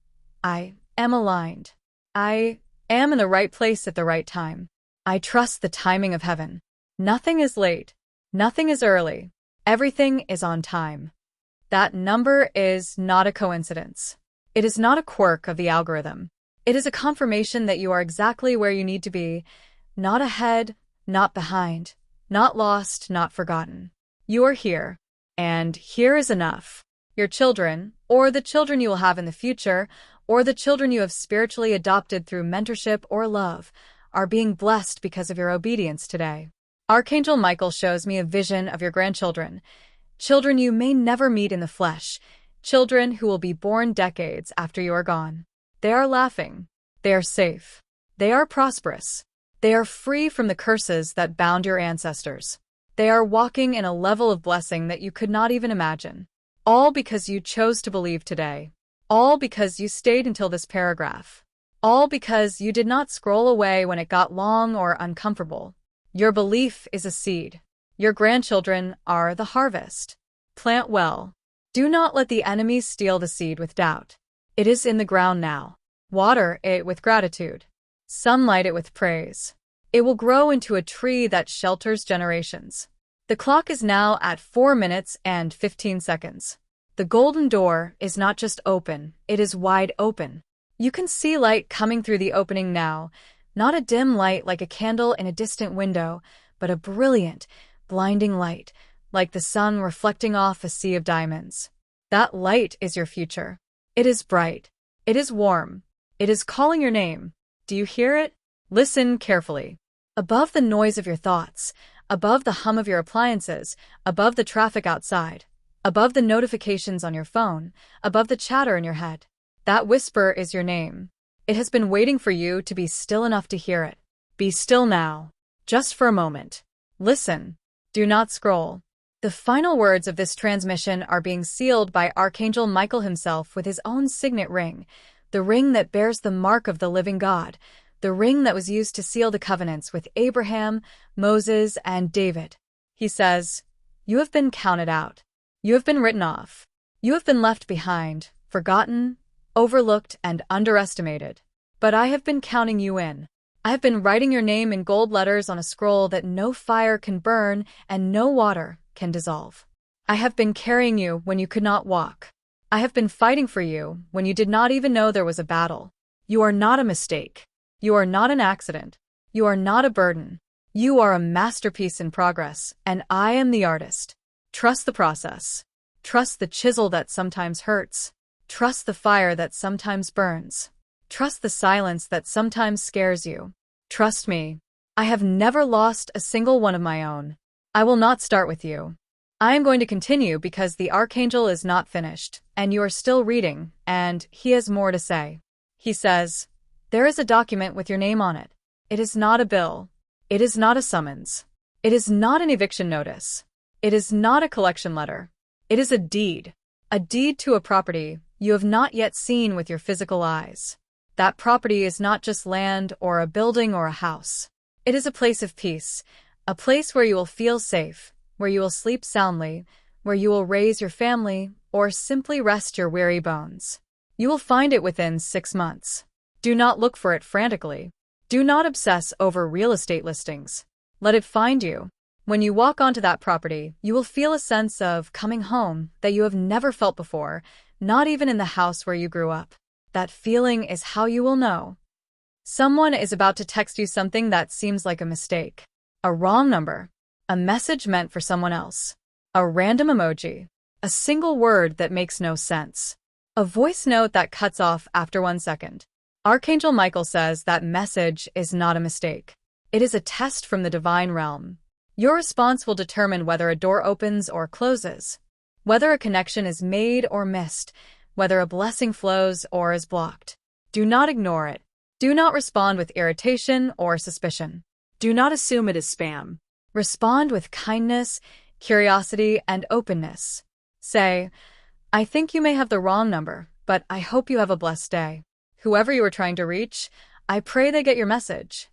A: I am aligned. I am in the right place at the right time. I trust the timing of heaven. Nothing is late. Nothing is early. Everything is on time. That number is not a coincidence. It is not a quirk of the algorithm. It is a confirmation that you are exactly where you need to be, not ahead, not behind, not lost, not forgotten. You are here, and here is enough. Your children, or the children you will have in the future, or the children you have spiritually adopted through mentorship or love, are being blessed because of your obedience today. Archangel Michael shows me a vision of your grandchildren, children you may never meet in the flesh, children who will be born decades after you are gone. They are laughing. They are safe. They are prosperous. They are free from the curses that bound your ancestors. They are walking in a level of blessing that you could not even imagine. All because you chose to believe today. All because you stayed until this paragraph. All because you did not scroll away when it got long or uncomfortable. Your belief is a seed. Your grandchildren are the harvest. Plant well. Do not let the enemy steal the seed with doubt. It is in the ground now. Water it with gratitude. Sunlight it with praise. It will grow into a tree that shelters generations. The clock is now at 4 minutes and 15 seconds. The golden door is not just open, it is wide open. You can see light coming through the opening now, not a dim light like a candle in a distant window, but a brilliant, blinding light, like the sun reflecting off a sea of diamonds. That light is your future. It is bright. It is warm. It is calling your name. Do you hear it? Listen carefully. Above the noise of your thoughts, above the hum of your appliances, above the traffic outside, above the notifications on your phone, above the chatter in your head, that whisper is your name. It has been waiting for you to be still enough to hear it. Be still now. Just for a moment. Listen. Do not scroll. The final words of this transmission are being sealed by Archangel Michael himself with his own signet ring, the ring that bears the mark of the living God, the ring that was used to seal the covenants with Abraham, Moses, and David. He says, "You have been counted out. You have been written off. You have been left behind, forgotten, overlooked, and underestimated. But I have been counting you in. I have been writing your name in gold letters on a scroll that no fire can burn and no water can dissolve. I have been carrying you when you could not walk. I have been fighting for you when you did not even know there was a battle. You are not a mistake. You are not an accident. You are not a burden. You are a masterpiece in progress, and I am the artist. Trust the process. Trust the chisel that sometimes hurts. Trust the fire that sometimes burns. Trust the silence that sometimes scares you. Trust me. I have never lost a single one of my own. I will not start with you. I am going to continue because the Archangel is not finished, and you are still reading, and he has more to say. He says, "There is a document with your name on it. It is not a bill. It is not a summons. It is not an eviction notice. It is not a collection letter. It is a deed to a property you have not yet seen with your physical eyes. That property is not just land or a building or a house. It is a place of peace, a place where you will feel safe, where you will sleep soundly, where you will raise your family or simply rest your weary bones. You will find it within 6 months. Do not look for it frantically. Do not obsess over real estate listings. Let it find you. When you walk onto that property, you will feel a sense of coming home that you have never felt before, not even in the house where you grew up. That feeling is how you will know. Someone is about to text you something that seems like a mistake. A wrong number. A message meant for someone else. A random emoji. A single word that makes no sense. A voice note that cuts off after 1 second. Archangel Michael says that message is not a mistake. It is a test from the divine realm. Your response will determine whether a door opens or closes, whether a connection is made or missed, whether a blessing flows or is blocked. Do not ignore it. Do not respond with irritation or suspicion.
B: Do not assume it is spam.
A: Respond with kindness, curiosity, and openness. Say, I think you may have the wrong number, but I hope you have a blessed day. Whoever you are trying to reach, I pray they get your message.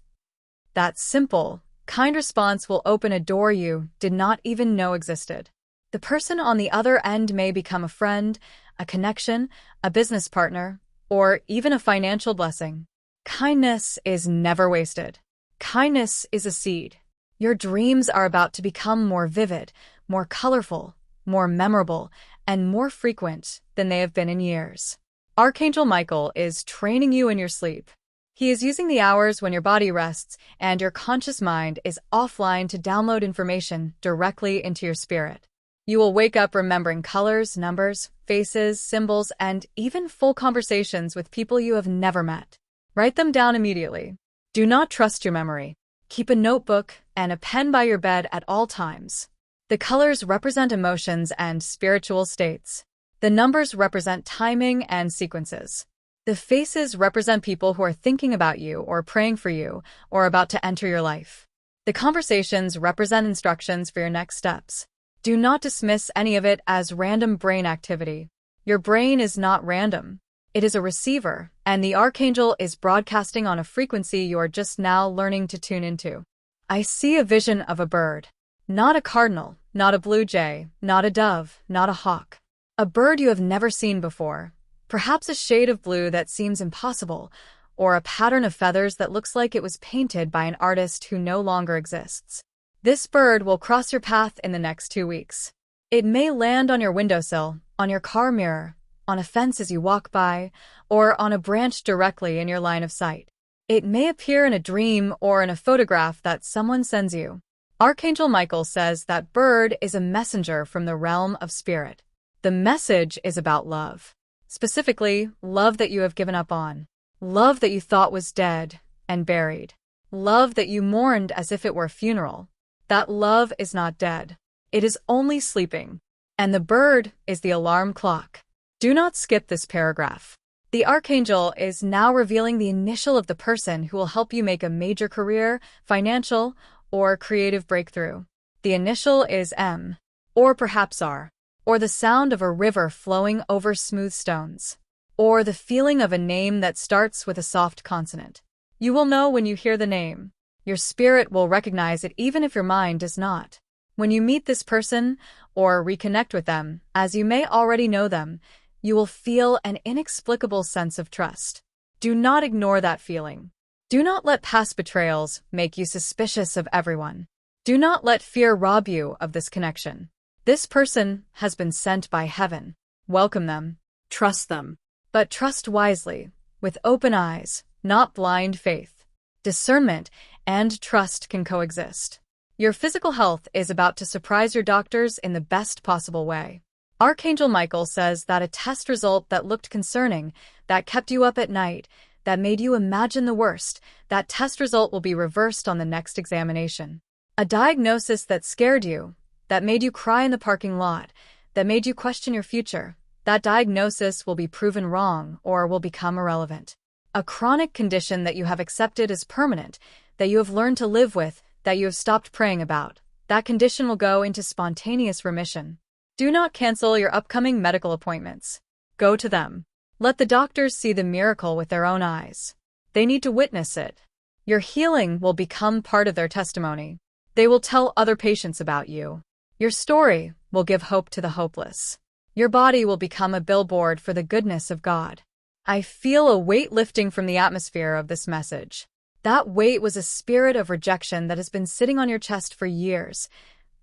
A: That simple, kind response will open a door you did not even know existed. The person on the other end may become a friend, a connection, a business partner, or even a financial blessing. Kindness is never wasted. Kindness is a seed. Your dreams are about to become more vivid, more colorful, more memorable, and more frequent than they have been in years. Archangel Michael is training you in your sleep. He is using the hours when your body rests and your conscious mind is offline to download information directly into your spirit. You will wake up remembering colors, numbers, faces, symbols, and even full conversations with people you have never met. Write them down immediately. Do not trust your memory. Keep a notebook and a pen by your bed at all times. The colors represent emotions and spiritual states. The numbers represent timing and sequences. The faces represent people who are thinking about you or praying for you or about to enter your life. The conversations represent instructions for your next steps. Do not dismiss any of it as random brain activity. Your brain is not random. It is a receiver, and the Archangel is broadcasting on a frequency you are just now learning to tune into. I see a vision of a bird. Not a cardinal, not a blue jay, not a dove, not a hawk. A bird you have never seen before. Perhaps a shade of blue that seems impossible, or a pattern of feathers that looks like it was painted by an artist who no longer exists. This bird will cross your path in the next 2 weeks. It may land on your windowsill, on your car mirror, on a fence as you walk by, or on a branch directly in your line of sight. It may appear in a dream or in a photograph that someone sends you. Archangel Michael says that bird is a messenger from the realm of spirit. The message is about love. Specifically, love that you have given up on. Love that you thought was dead and buried. Love that you mourned as if it were a funeral. That love is not dead. It is only sleeping. And the bird is the alarm clock. Do not skip this paragraph. The Archangel is now revealing the initial of the person who will help you make a major career, financial, or creative breakthrough. The initial is M, or perhaps R, or the sound of a river flowing over smooth stones, or the feeling of a name that starts with a soft consonant. You will know when you hear the name. Your spirit will recognize it even if your mind does not. When you meet this person, or reconnect with them, as you may already know them, you will feel an inexplicable sense of trust. Do not ignore that feeling. Do not let past betrayals make you suspicious of everyone. Do not let fear rob you of this connection. This person has been sent by heaven. Welcome them.
B: Trust them.
A: But trust wisely, with open eyes, not blind faith. Discernment and trust can coexist. Your physical health is about to surprise your doctors in the best possible way. Archangel Michael says that a test result that looked concerning, that kept you up at night, that made you imagine the worst, that test result will be reversed on the next examination. A diagnosis that scared you, that made you cry in the parking lot, that made you question your future, that diagnosis will be proven wrong or will become irrelevant. A chronic condition that you have accepted as permanent, that you have learned to live with, that you have stopped praying about, that condition will go into spontaneous remission. Do not cancel your upcoming medical appointments. Go to them. Let the doctors see the miracle with their own eyes. They need to witness it. Your healing will become part of their testimony. They will tell other patients about you. Your story will give hope to the hopeless. Your body will become a billboard for the goodness of God. I feel a weight lifting from the atmosphere of this message. That weight was a spirit of rejection that has been sitting on your chest for years,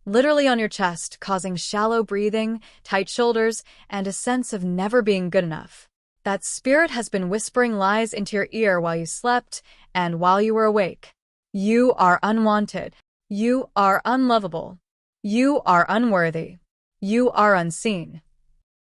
A: literally on your chest, causing shallow breathing, tight shoulders, and a sense of never being good enough. That spirit has been whispering lies into your ear while you slept and while you were awake. You are unwanted. You are unlovable. You are unworthy. You are unseen.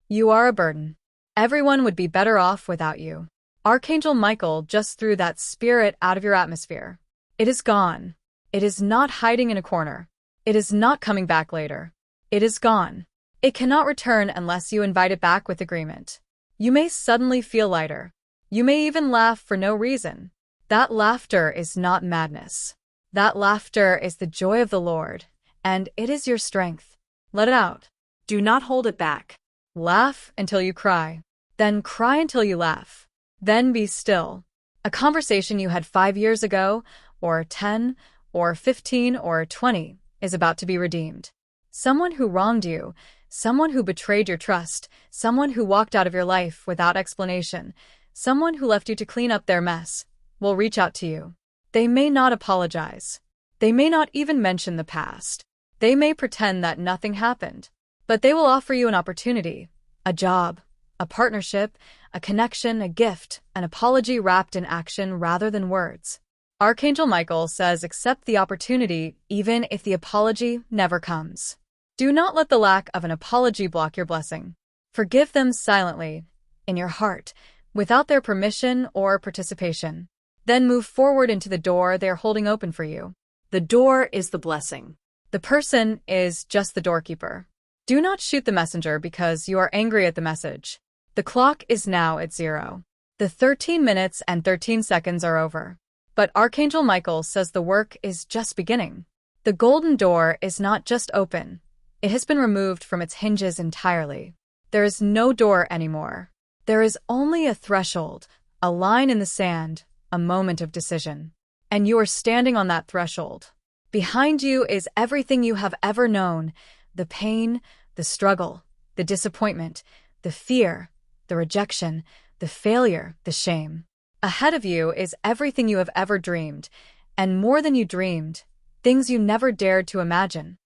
A: You are a burden. Everyone would be better off without you. Archangel Michael just threw that spirit out of your atmosphere. It is gone. It is not hiding in a corner. It is not coming back later. It is gone. It cannot return unless you invite it back with agreement. You may suddenly feel lighter. You may even laugh for no reason. That laughter is not madness. That laughter is the joy of the Lord, and it is your strength. Let it out.
B: Do not hold it back.
A: Laugh until you cry. Then cry until you laugh. Then be still. A conversation you had 5 years ago, or 10, or 15, or 20, is about to be redeemed. Someone who wronged you, someone who betrayed your trust, someone who walked out of your life without explanation, someone who left you to clean up their mess, will reach out to you. They may not apologize. They may not even mention the past. They may pretend that nothing happened. But they will offer you an opportunity, a job, a partnership, a connection, a gift, an apology wrapped in action rather than words. Archangel Michael says accept the opportunity even if the apology never comes. Do not let the lack of an apology block your blessing. Forgive them silently, in your heart, without their permission or participation. Then move forward into the door they are holding open for you.
B: The door is the blessing.
A: The person is just the doorkeeper. Do not shoot the messenger because you are angry at the message. The clock is now at 0. The 13 minutes and 13 seconds are over. But Archangel Michael says the work is just beginning. The golden door is not just open. It has been removed from its hinges entirely. There is no door anymore. There is only a threshold, a line in the sand, a moment of decision. And you are standing on that threshold. Behind you is everything you have ever known, the pain, the struggle, the disappointment, the fear, the rejection, the failure, the shame. Ahead of you is everything you have ever dreamed, and more than you dreamed, things you never dared to imagine.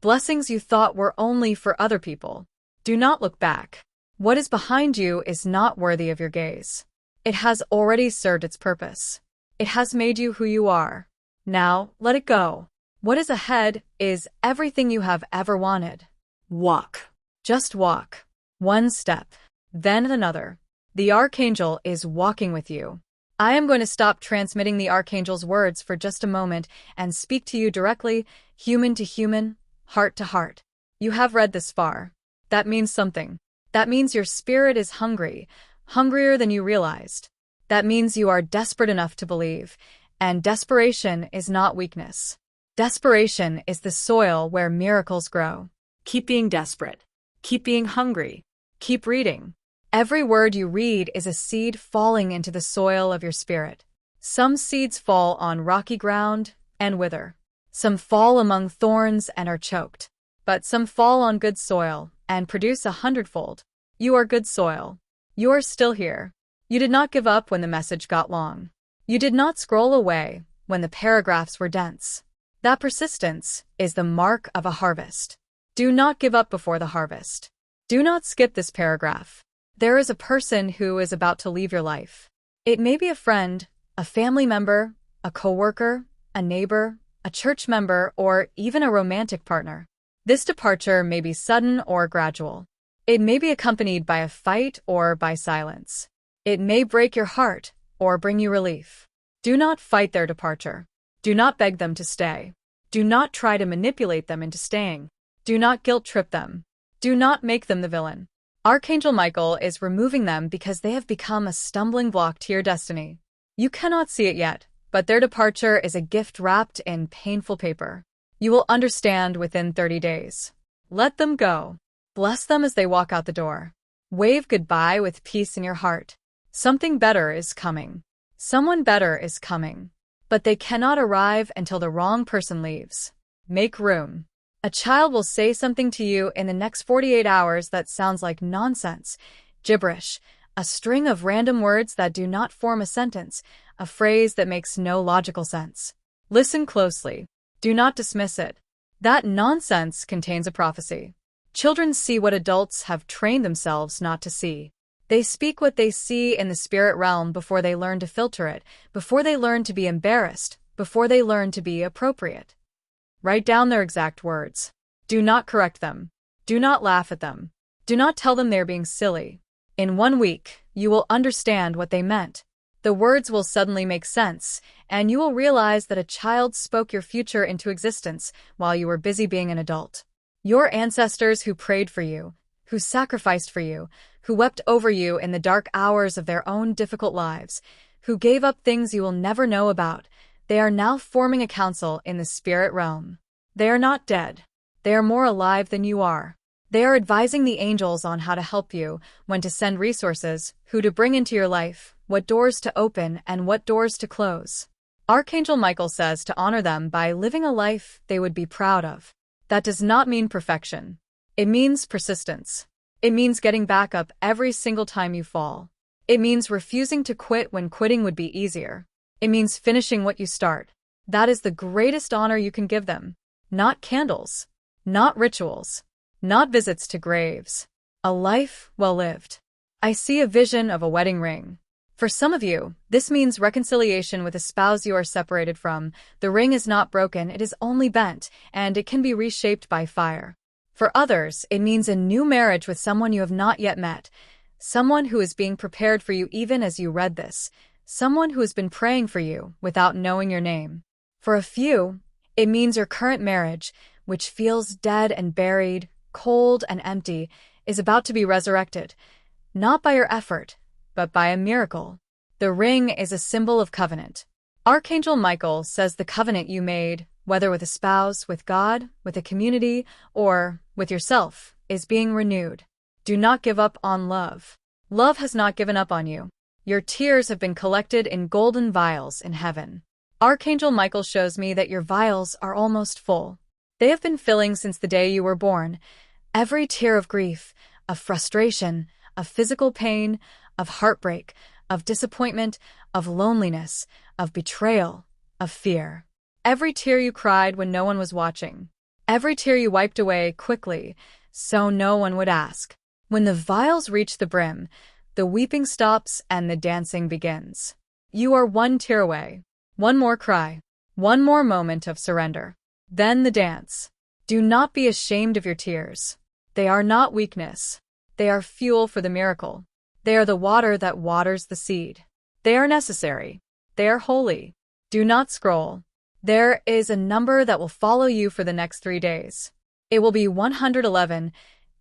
A: Blessings you thought were only for other people. Do not look back. What is behind you is not worthy of your gaze. It has already served its purpose. It has made you who you are. Now, let it go. What is ahead is everything you have ever wanted.
B: Walk.
A: Just walk. One step, then another. The Archangel is walking with you. I am going to stop transmitting the Archangel's words for just a moment and speak to you directly, human to human, heart to heart. You have read this far. That means something. That means your spirit is hungry, hungrier than you realized. That means you are desperate enough to believe, and desperation is not weakness. Desperation is the soil where miracles grow.
B: Keep being desperate. Keep being hungry.
A: Keep reading. Every word you read is a seed falling into the soil of your spirit. Some seeds fall on rocky ground and wither. Some fall among thorns and are choked. But some fall on good soil and produce 100-fold. You are good soil. You are still here. You did not give up when the message got long. You did not scroll away when the paragraphs were dense. That persistence is the mark of a harvest. Do not give up before the harvest. Do not skip this paragraph. There is a person who is about to leave your life. It may be a friend, a family member, a coworker, a neighbor, a church member, or even a romantic partner. This departure may be sudden or gradual. It may be accompanied by a fight or by silence. It may break your heart or bring you relief. Do not fight their departure. Do not beg them to stay. Do not try to manipulate them into staying. Do not guilt-trip them. Do not make them the villain. Archangel Michael is removing them because they have become a stumbling block to your destiny. You cannot see it yet, but their departure is a gift wrapped in painful paper. You will understand within 30 days. Let them go. Bless them as they walk out the door. Wave goodbye with peace in your heart. Something better is coming. Someone better is coming. But they cannot arrive until the wrong person leaves. Make room. A child will say something to you in the next 48 hours that sounds like nonsense, gibberish, a string of random words that do not form a sentence, a phrase that makes no logical sense. Listen closely. Do not dismiss it. That nonsense contains a prophecy. Children see what adults have trained themselves not to see. They speak what they see in the spirit realm before they learn to filter it, before they learn to be embarrassed, before they learn to be appropriate. Write down their exact words. Do not correct them. Do not laugh at them. Do not tell them they're being silly. In 1 week, you will understand what they meant. The words will suddenly make sense, and you will realize that a child spoke your future into existence while you were busy being an adult. Your ancestors who prayed for you, who sacrificed for you, who wept over you in the dark hours of their own difficult lives, who gave up things you will never know about, they are now forming a council in the spirit realm. They are not dead. They are more alive than you are. They are advising the angels on how to help you, when to send resources, who to bring into your life, what doors to open and what doors to close. Archangel Michael says to honor them by living a life they would be proud of. That does not mean perfection. It means persistence. It means getting back up every single time you fall. It means refusing to quit when quitting would be easier. It means finishing what you start. That is the greatest honor you can give them. Not candles. Not rituals. Not visits to graves. A life well lived. I see a vision of a wedding ring. For some of you, this means reconciliation with a spouse you are separated from. The ring is not broken, it is only bent, and it can be reshaped by fire. For others, it means a new marriage with someone you have not yet met. Someone who is being prepared for you even as you read this. Someone who has been praying for you without knowing your name. For a few, it means your current marriage, which feels dead and buried, cold and empty, is about to be resurrected, not by your effort, but by a miracle. The ring is a symbol of covenant. Archangel Michael says the covenant you made, whether with a spouse, with God, with a community, or with yourself, is being renewed. Do not give up on love. Love has not given up on you. Your tears have been collected in golden vials in heaven. Archangel Michael shows me that your vials are almost full. They have been filling since the day you were born. Every tear of grief, of frustration, of physical pain, of heartbreak, of disappointment, of loneliness, of betrayal, of fear. Every tear you cried when no one was watching. Every tear you wiped away quickly, so no one would ask. When the vials reach the brim, the weeping stops and the dancing begins. You are one tear away. One more cry. One more moment of surrender. Then the dance. Do not be ashamed of your tears. They are not weakness. They are fuel for the miracle. They are the water that waters the seed. They are necessary. They are holy. Do not scroll. There is a number that will follow you for the next 3 days. It will be 111,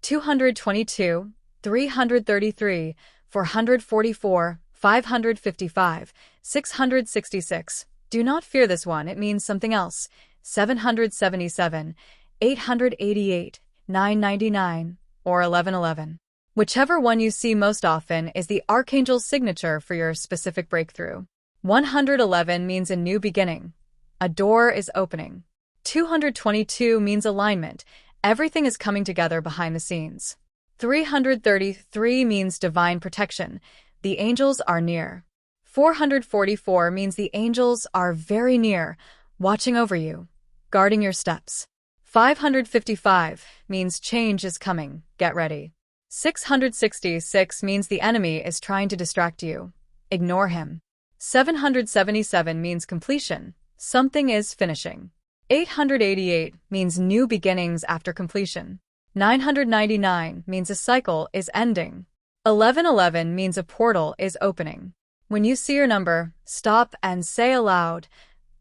A: 222, 333, 444, 555, 666. Do not fear this one, it means something else. 777, 888, 999, or 1111. Whichever one you see most often is the Archangel's signature for your specific breakthrough. 111 means a new beginning. A door is opening. 222 means alignment. Everything is coming together behind the scenes. 333 means divine protection. The angels are near. 444 means the angels are very near, watching over you, guarding your steps. 555 means change is coming, get ready. 666 means the enemy is trying to distract you. Ignore him. 777 means completion. Something is finishing. 888 means new beginnings after completion. 999 means a cycle is ending. 1111 means a portal is opening. When you see your number, stop and say aloud,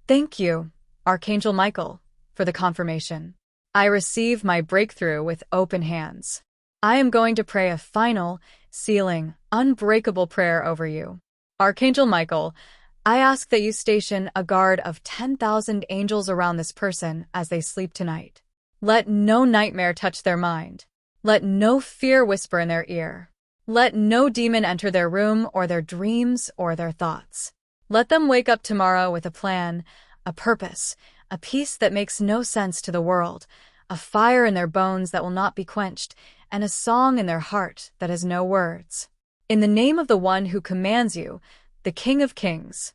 A: "Thank you, Archangel Michael, for the confirmation. I receive my breakthrough with open hands. I am going to pray a final, sealing, unbreakable prayer over you. Archangel Michael, I ask that you station a guard of 10,000 angels around this person as they sleep tonight. Let no nightmare touch their mind. Let no fear whisper in their ear. Let no demon enter their room or their dreams or their thoughts. Let them wake up tomorrow with a plan, a purpose, a peace that makes no sense to the world, a fire in their bones that will not be quenched, and a song in their heart that has no words. In the name of the one who commands you, the King of Kings,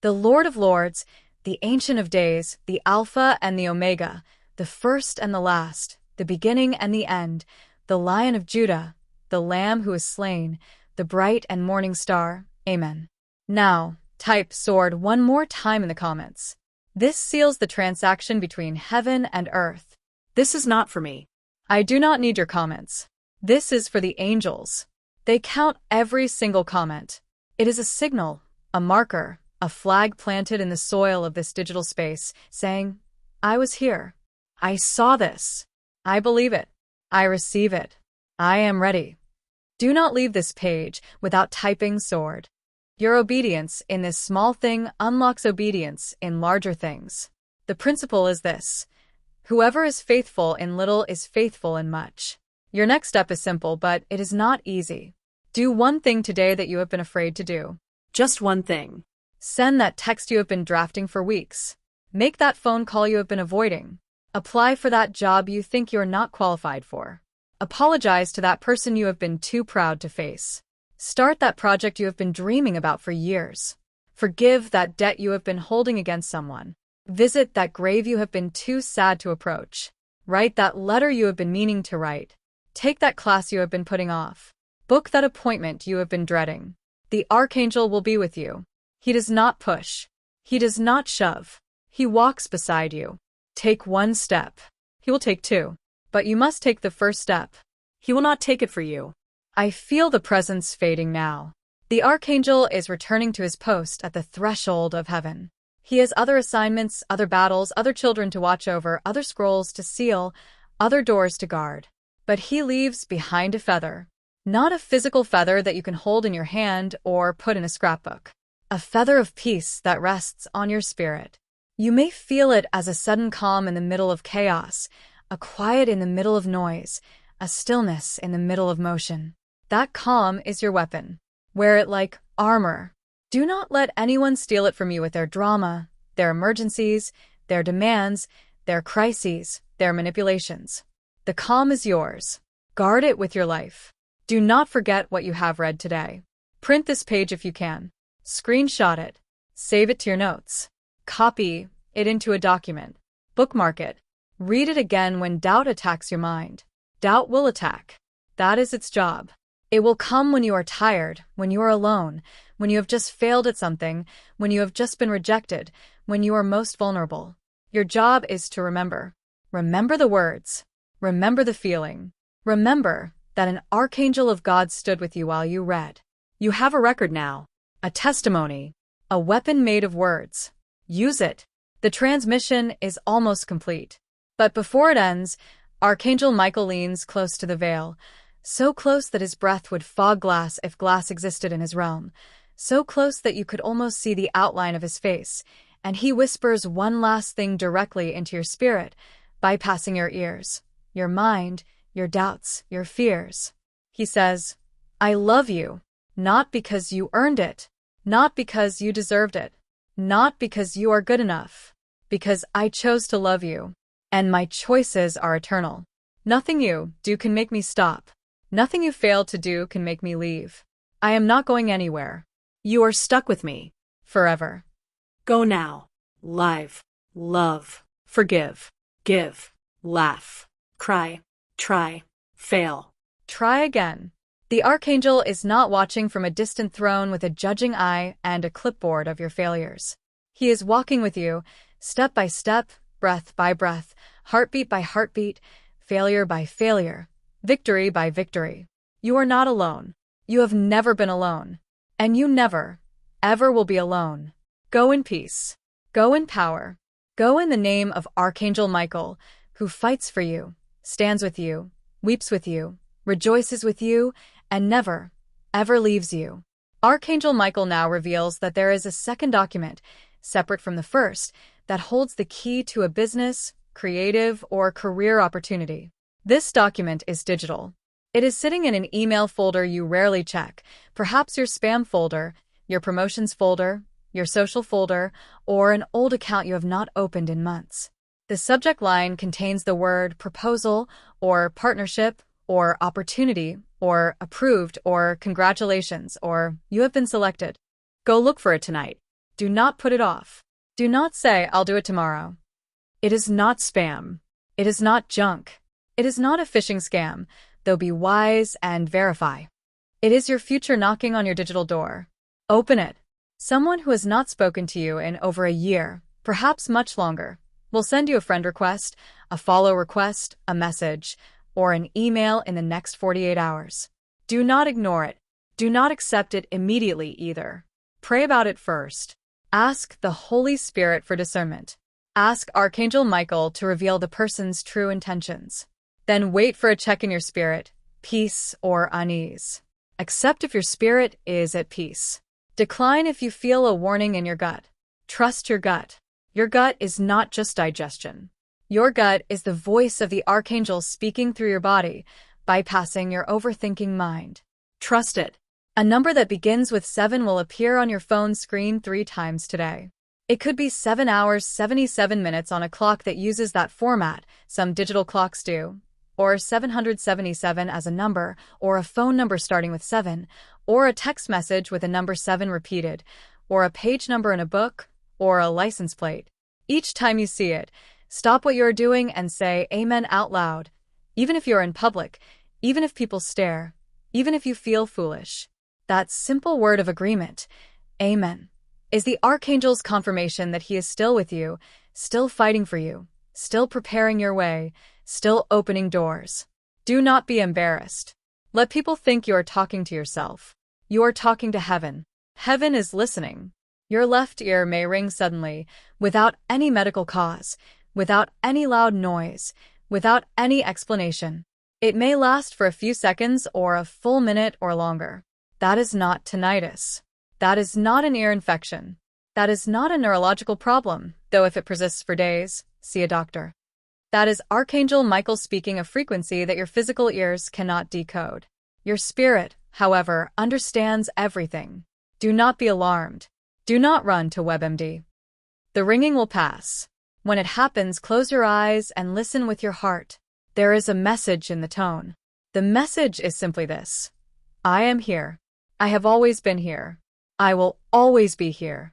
A: the Lord of Lords, the Ancient of Days, the Alpha and the Omega, the first and the last, the beginning and the end, the Lion of Judah, the Lamb who is slain, the bright and morning star. Amen. Now, type sword one more time in the comments. This seals the transaction between heaven and earth.
B: This is not for me.
A: I do not need your comments. This is for the angels. They count every single comment. It is a signal, a marker, a flag planted in the soil of this digital space, saying, I was here. I saw this. I believe it. I receive it. I am ready. Do not leave this page without typing sword. Your obedience in this small thing unlocks obedience in larger things. The principle is this: whoever is faithful in little is faithful in much. Your next step is simple, but it is not easy. Do one thing today that you have been afraid to do.
B: Just one thing.
A: Send that text you have been drafting for weeks. Make that phone call you have been avoiding. Apply for that job you think you're not qualified for. Apologize to that person you have been too proud to face. Start that project you have been dreaming about for years. Forgive that debt you have been holding against someone. Visit that grave you have been too sad to approach. Write that letter you have been meaning to write. Take that class you have been putting off. Book that appointment you have been dreading. The Archangel will be with you. He does not push. He does not shove. He walks beside you. Take one step. He will take two. But you must take the first step.
B: He will not take it for you.
A: I feel the presence fading now. The Archangel is returning to his post at the threshold of heaven. He has other assignments, other battles, other children to watch over, other scrolls to seal, other doors to guard. But he leaves behind a feather. Not a physical feather that you can hold in your hand or put in a scrapbook. A feather of peace that rests on your spirit. You may feel it as a sudden calm in the middle of chaos, a quiet in the middle of noise, a stillness in the middle of motion. That calm is your weapon. Wear it like armor. Do not let anyone steal it from you with their drama, their emergencies, their demands, their crises, their manipulations. The calm is yours. Guard it with your life. Do not forget what you have read today. Print this page if you can. Screenshot it. Save it to your notes. Copy it into a document. Bookmark it. Read it again when doubt attacks your mind. Doubt will attack. That is its job. It will come when you are tired, when you are alone, when you have just failed at something, when you have just been rejected, when you are most vulnerable. Your job is to remember. Remember the words. Remember the feeling. Remember that an archangel of God stood with you while you read. You have a record now, a testimony, a weapon made of words. Use it. The transmission is almost complete. But before it ends, Archangel Michael leans close to the veil, so close that his breath would fog glass if glass existed in his realm, so close that you could almost see the outline of his face, and he whispers one last thing directly into your spirit, bypassing your ears, your mind, your doubts, your fears. He says, I love you, not because you earned it, not because you deserved it, not because you are good enough, because I chose to love you, and my choices are eternal. Nothing you do can make me stop. Nothing you failed to do can make me leave. I am not going anywhere.
B: You are stuck with me.
A: Forever.
B: Go now. Live. Love. Forgive. Give. Laugh. Cry. Try. Fail.
A: Try again. The Archangel is not watching from a distant throne with a judging eye and a clipboard of your failures. He is walking with you, step by step, breath by breath, heartbeat by heartbeat, failure by failure, victory by victory. You are not alone. You have never been alone. And you never, ever will be alone. Go in peace. Go in power. Go in the name of Archangel Michael, who fights for you, stands with you, weeps with you, rejoices with you, and never, ever leaves you. Archangel Michael now reveals that there is a second document, separate from the first, that holds the key to a business, creative, or career opportunity. This document is digital. It is sitting in an email folder you rarely check, perhaps your spam folder, your promotions folder, your social folder, or an old account you have not opened in months. The subject line contains the word proposal, or partnership, or opportunity, or approved, or congratulations, or you have been selected.
B: Go look for it tonight.
A: Do not put it off. Do not say, I'll do it tomorrow.
B: It is not spam.
A: It is not junk. It is not a phishing scam, though be wise and verify. It is your future knocking on your digital door. Open it. Someone who has not spoken to you in over a year, perhaps much longer, will send you a friend request, a follow request, a message, or an email in the next 48 hours. Do not ignore it. Do not accept it immediately either. Pray about it first. Ask the Holy Spirit for discernment. Ask Archangel Michael to reveal the person's true intentions. Then wait for a check in your spirit, peace or unease. Accept if your spirit is at peace. Decline if you feel a warning in your gut. Trust your gut. Your gut is not just digestion. Your gut is the voice of the Archangel speaking through your body, bypassing your overthinking mind. Trust it. A number that begins with 7 will appear on your phone screen 3 times today. It could be 7 hours, 77 minutes on a clock that uses that format, some digital clocks do, or 777 as a number, or a phone number starting with 7, or a text message with a number 7 repeated, or a page number in a book, or a license plate. Each time you see it, stop what you are doing and say Amen out loud, even if you are in public, even if people stare, even if you feel foolish. That simple word of agreement, Amen, is the Archangel's confirmation that he is still with you, still fighting for you, still preparing your way, still opening doors. Do not be embarrassed. Let people think you are talking to yourself. You are talking to heaven. Heaven is listening. Your left ear may ring suddenly, without any medical cause, without any loud noise, without any explanation. It may last for a few seconds or a full minute or longer. That is not tinnitus. That is not an ear infection. That is not a neurological problem, though if it persists for days, see a doctor. That is Archangel Michael speaking a frequency that your physical ears cannot decode. Your spirit, however, understands everything. Do not be alarmed. Do not run to WebMD. The ringing will pass. When it happens, close your eyes and listen with your heart. There is a message in the tone. The message is simply this: I am here. I have always been here. I will always be here.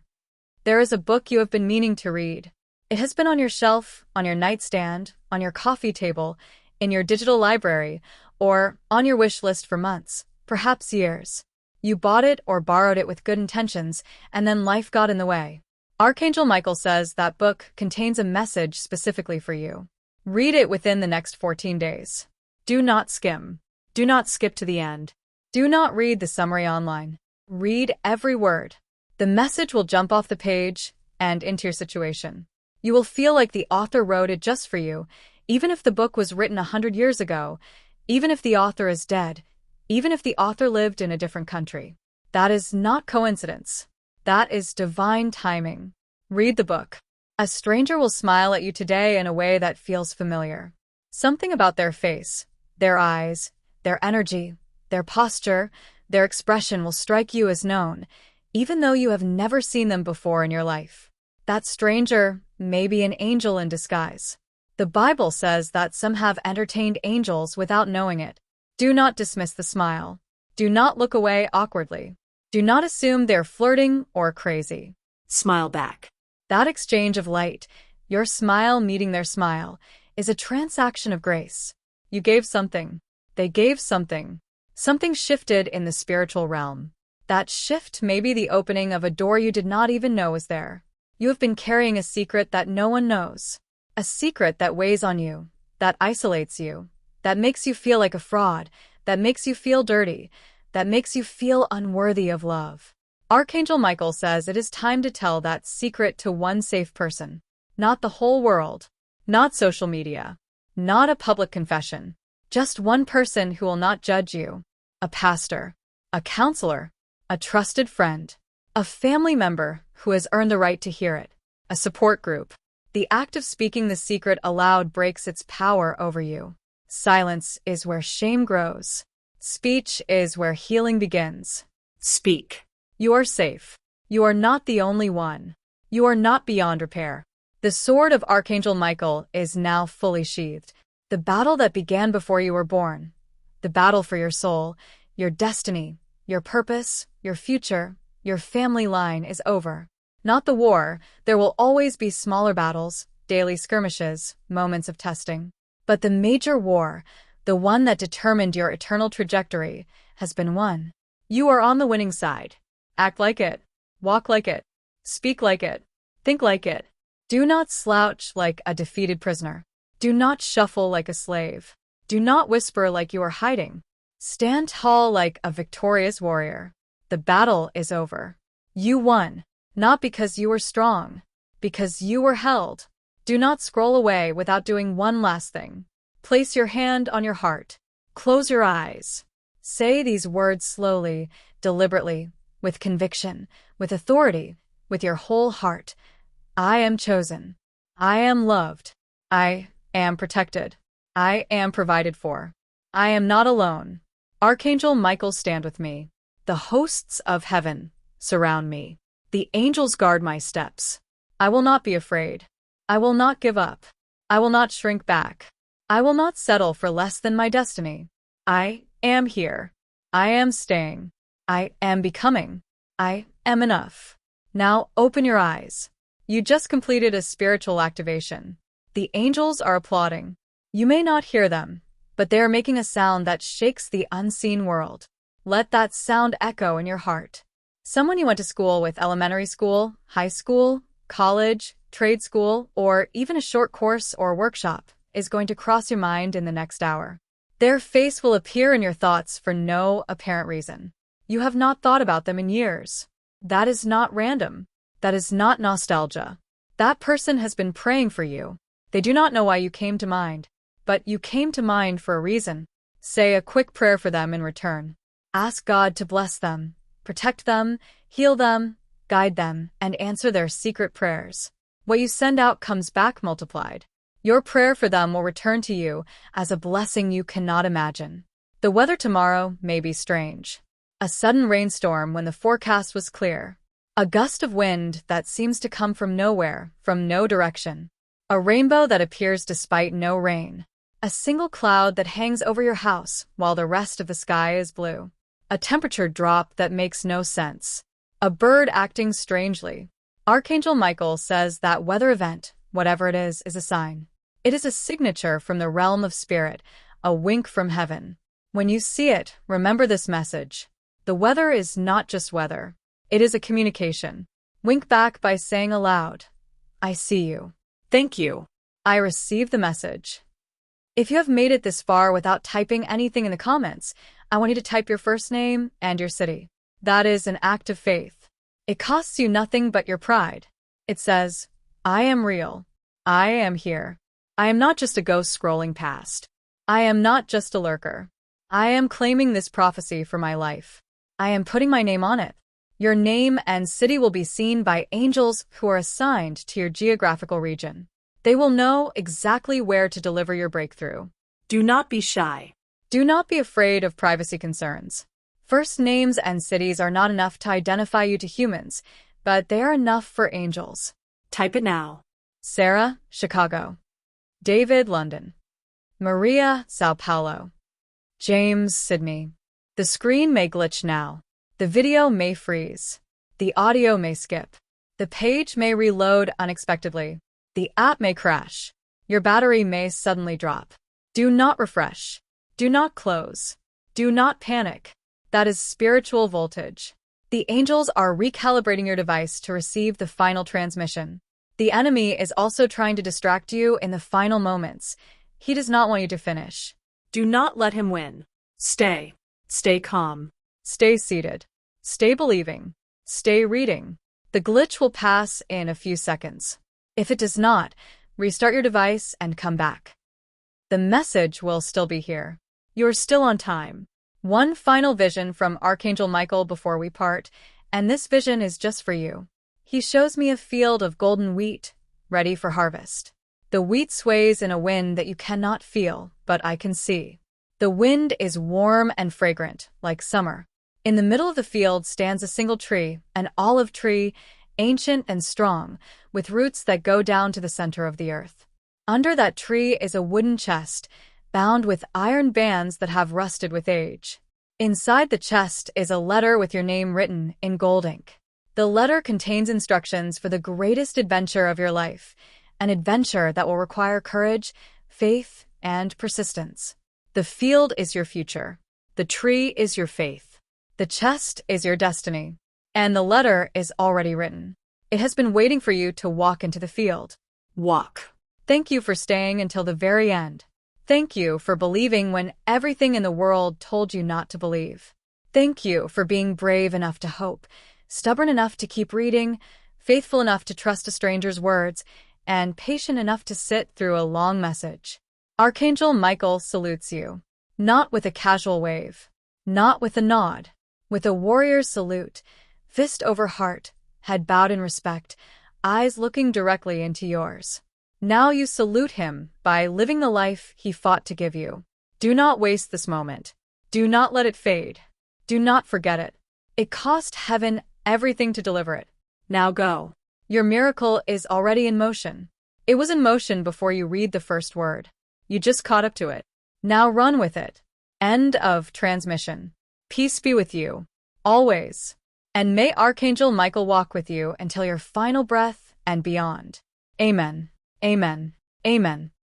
A: There is a book you have been meaning to read. It has been on your shelf, on your nightstand, on your coffee table, in your digital library, or on your wish list for months, perhaps years. You bought it or borrowed it with good intentions, and then life got in the way. Archangel Michael says that book contains a message specifically for you. Read it within the next 14 days. Do not skim. Do not skip to the end. Do not read the summary online. Read every word. The message will jump off the page and into your situation. You will feel like the author wrote it just for you, even if the book was written 100 years ago, even if the author is dead, even if the author lived in a different country. That is not coincidence. That is divine timing. Read the book. A stranger will smile at you today in a way that feels familiar. Something about their face, their eyes, their energy, their posture, their expression will strike you as known, even though you have never seen them before in your life. That stranger may be an angel in disguise. The Bible says that some have entertained angels without knowing it. Do not dismiss the smile. Do not look away awkwardly. Do not assume they're flirting or crazy.
B: Smile back.
A: That exchange of light, your smile meeting their smile, is a transaction of grace. You gave something. They gave something. Something shifted in the spiritual realm. That shift may be the opening of a door you did not even know was there. You have been carrying a secret that no one knows. A secret that weighs on you, that isolates you, that makes you feel like a fraud, that makes you feel dirty, that makes you feel unworthy of love. Archangel Michael says it is time to tell that secret to one safe person. Not the whole world. Not social media. Not a public confession. Just one person who will not judge you. A pastor. A counselor. A trusted friend. A family member who has earned the right to hear it. A support group. The act of speaking the secret aloud breaks its power over you. Silence is where shame grows. Speech is where healing begins.
B: Speak.
A: You are safe. You are not the only one. You are not beyond repair. The sword of Archangel Michael is now fully sheathed. The battle that began before you were born. The battle for your soul, your destiny, your purpose, your future, your family line is over. Not the war, there will always be smaller battles, daily skirmishes, moments of testing. But the major war, the one that determined your eternal trajectory, has been won. You are on the winning side. Act like it. Walk like it. Speak like it. Think like it. Do not slouch like a defeated prisoner. Do not shuffle like a slave. Do not whisper like you are hiding. Stand tall like a victorious warrior. The battle is over. You won, not because you were strong, because you were held. Do not scroll away without doing one last thing. Place your hand on your heart. Close your eyes. Say these words slowly, deliberately, with conviction, with authority, with your whole heart. I am chosen. I am loved. I am protected. I am provided for. I am not alone. Archangel Michael, stand with me. The hosts of heaven surround me. The angels guard my steps. I will not be afraid. I will not give up. I will not shrink back. I will not settle for less than my destiny. I am here. I am staying. I am becoming. I am enough. Now open your eyes. You just completed a spiritual activation. The angels are applauding. You may not hear them, but they are making a sound that shakes the unseen world. Let that sound echo in your heart. Someone you went to school with, elementary school, high school, college, trade school, or even a short course or workshop, is going to cross your mind in the next hour. Their face will appear in your thoughts for no apparent reason. You have not thought about them in years. That is not random. That is not nostalgia. That person has been praying for you. They do not know why you came to mind, but you came to mind for a reason. Say a quick prayer for them in return. Ask God to bless them, protect them, heal them, guide them, and answer their secret prayers. What you send out comes back multiplied. Your prayer for them will return to you as a blessing you cannot imagine. The weather tomorrow may be strange. A sudden rainstorm when the forecast was clear. A gust of wind that seems to come from nowhere, from no direction. A rainbow that appears despite no rain. A single cloud that hangs over your house while the rest of the sky is blue. A temperature drop that makes no sense. A bird acting strangely. Archangel Michael says that weather event, whatever it is a sign. It is a signature from the realm of spirit, a wink from heaven. When you see it, remember this message. The weather is not just weather. It is a communication. Wink back by saying aloud, I see you.
B: Thank you.
A: I receive the message. If you have made it this far without typing anything in the comments, I want you to type your first name and your city. That is an act of faith. It costs you nothing but your pride. It says, I am real. I am here. I am not just a ghost scrolling past. I am not just a lurker. I am claiming this prophecy for my life. I am putting my name on it. Your name and city will be seen by angels who are assigned to your geographical region. They will know exactly where to deliver your breakthrough.
B: Do not be shy.
A: Do not be afraid of privacy concerns. First names and cities are not enough to identify you to humans, but they are enough for angels.
B: Type it now.
A: Sarah, Chicago. David, London. Maria, Sao Paulo. James, Sydney. The screen may glitch now. The video may freeze. The audio may skip. The page may reload unexpectedly. The app may crash. Your battery may suddenly drop. Do not refresh. Do not close. Do not panic. That is spiritual voltage. The angels are recalibrating your device to receive the final transmission. The enemy is also trying to distract you in the final moments. He does not want you to finish.
B: Do not let him win. Stay. Stay calm.
A: Stay seated. Stay believing. Stay reading. The glitch will pass in a few seconds. If it does not, restart your device and come back. The message will still be here. You're still on time. One final vision from Archangel Michael before we part, and this vision is just for you. He shows me a field of golden wheat, ready for harvest. The wheat sways in a wind that you cannot feel, but I can see. The wind is warm and fragrant, like summer. In the middle of the field stands a single tree, an olive tree, ancient and strong, with roots that go down to the center of the earth. Under that tree is a wooden chest, bound with iron bands that have rusted with age. Inside the chest is a letter with your name written in gold ink. The letter contains instructions for the greatest adventure of your life, an adventure that will require courage, faith, and persistence. The field is your future. The tree is your faith. The chest is your destiny. And the letter is already written. It has been waiting for you to walk into the field.
B: Walk.
A: Thank you for staying until the very end. Thank you for believing when everything in the world told you not to believe. Thank you for being brave enough to hope, stubborn enough to keep reading, faithful enough to trust a stranger's words, and patient enough to sit through a long message. Archangel Michael salutes you. Not with a casual wave. Not with a nod. With a warrior's salute, fist over heart, head bowed in respect, eyes looking directly into yours. Now you salute him by living the life he fought to give you. Do not waste this moment. Do not let it fade. Do not forget it. It cost heaven everything to deliver it. Now go. Your miracle is already in motion. It was in motion before you read the first word. You just caught up to it. Now run with it. End of transmission. Peace be with you. Always. And may Archangel Michael walk with you until your final breath and beyond. Amen. Amen. Amen.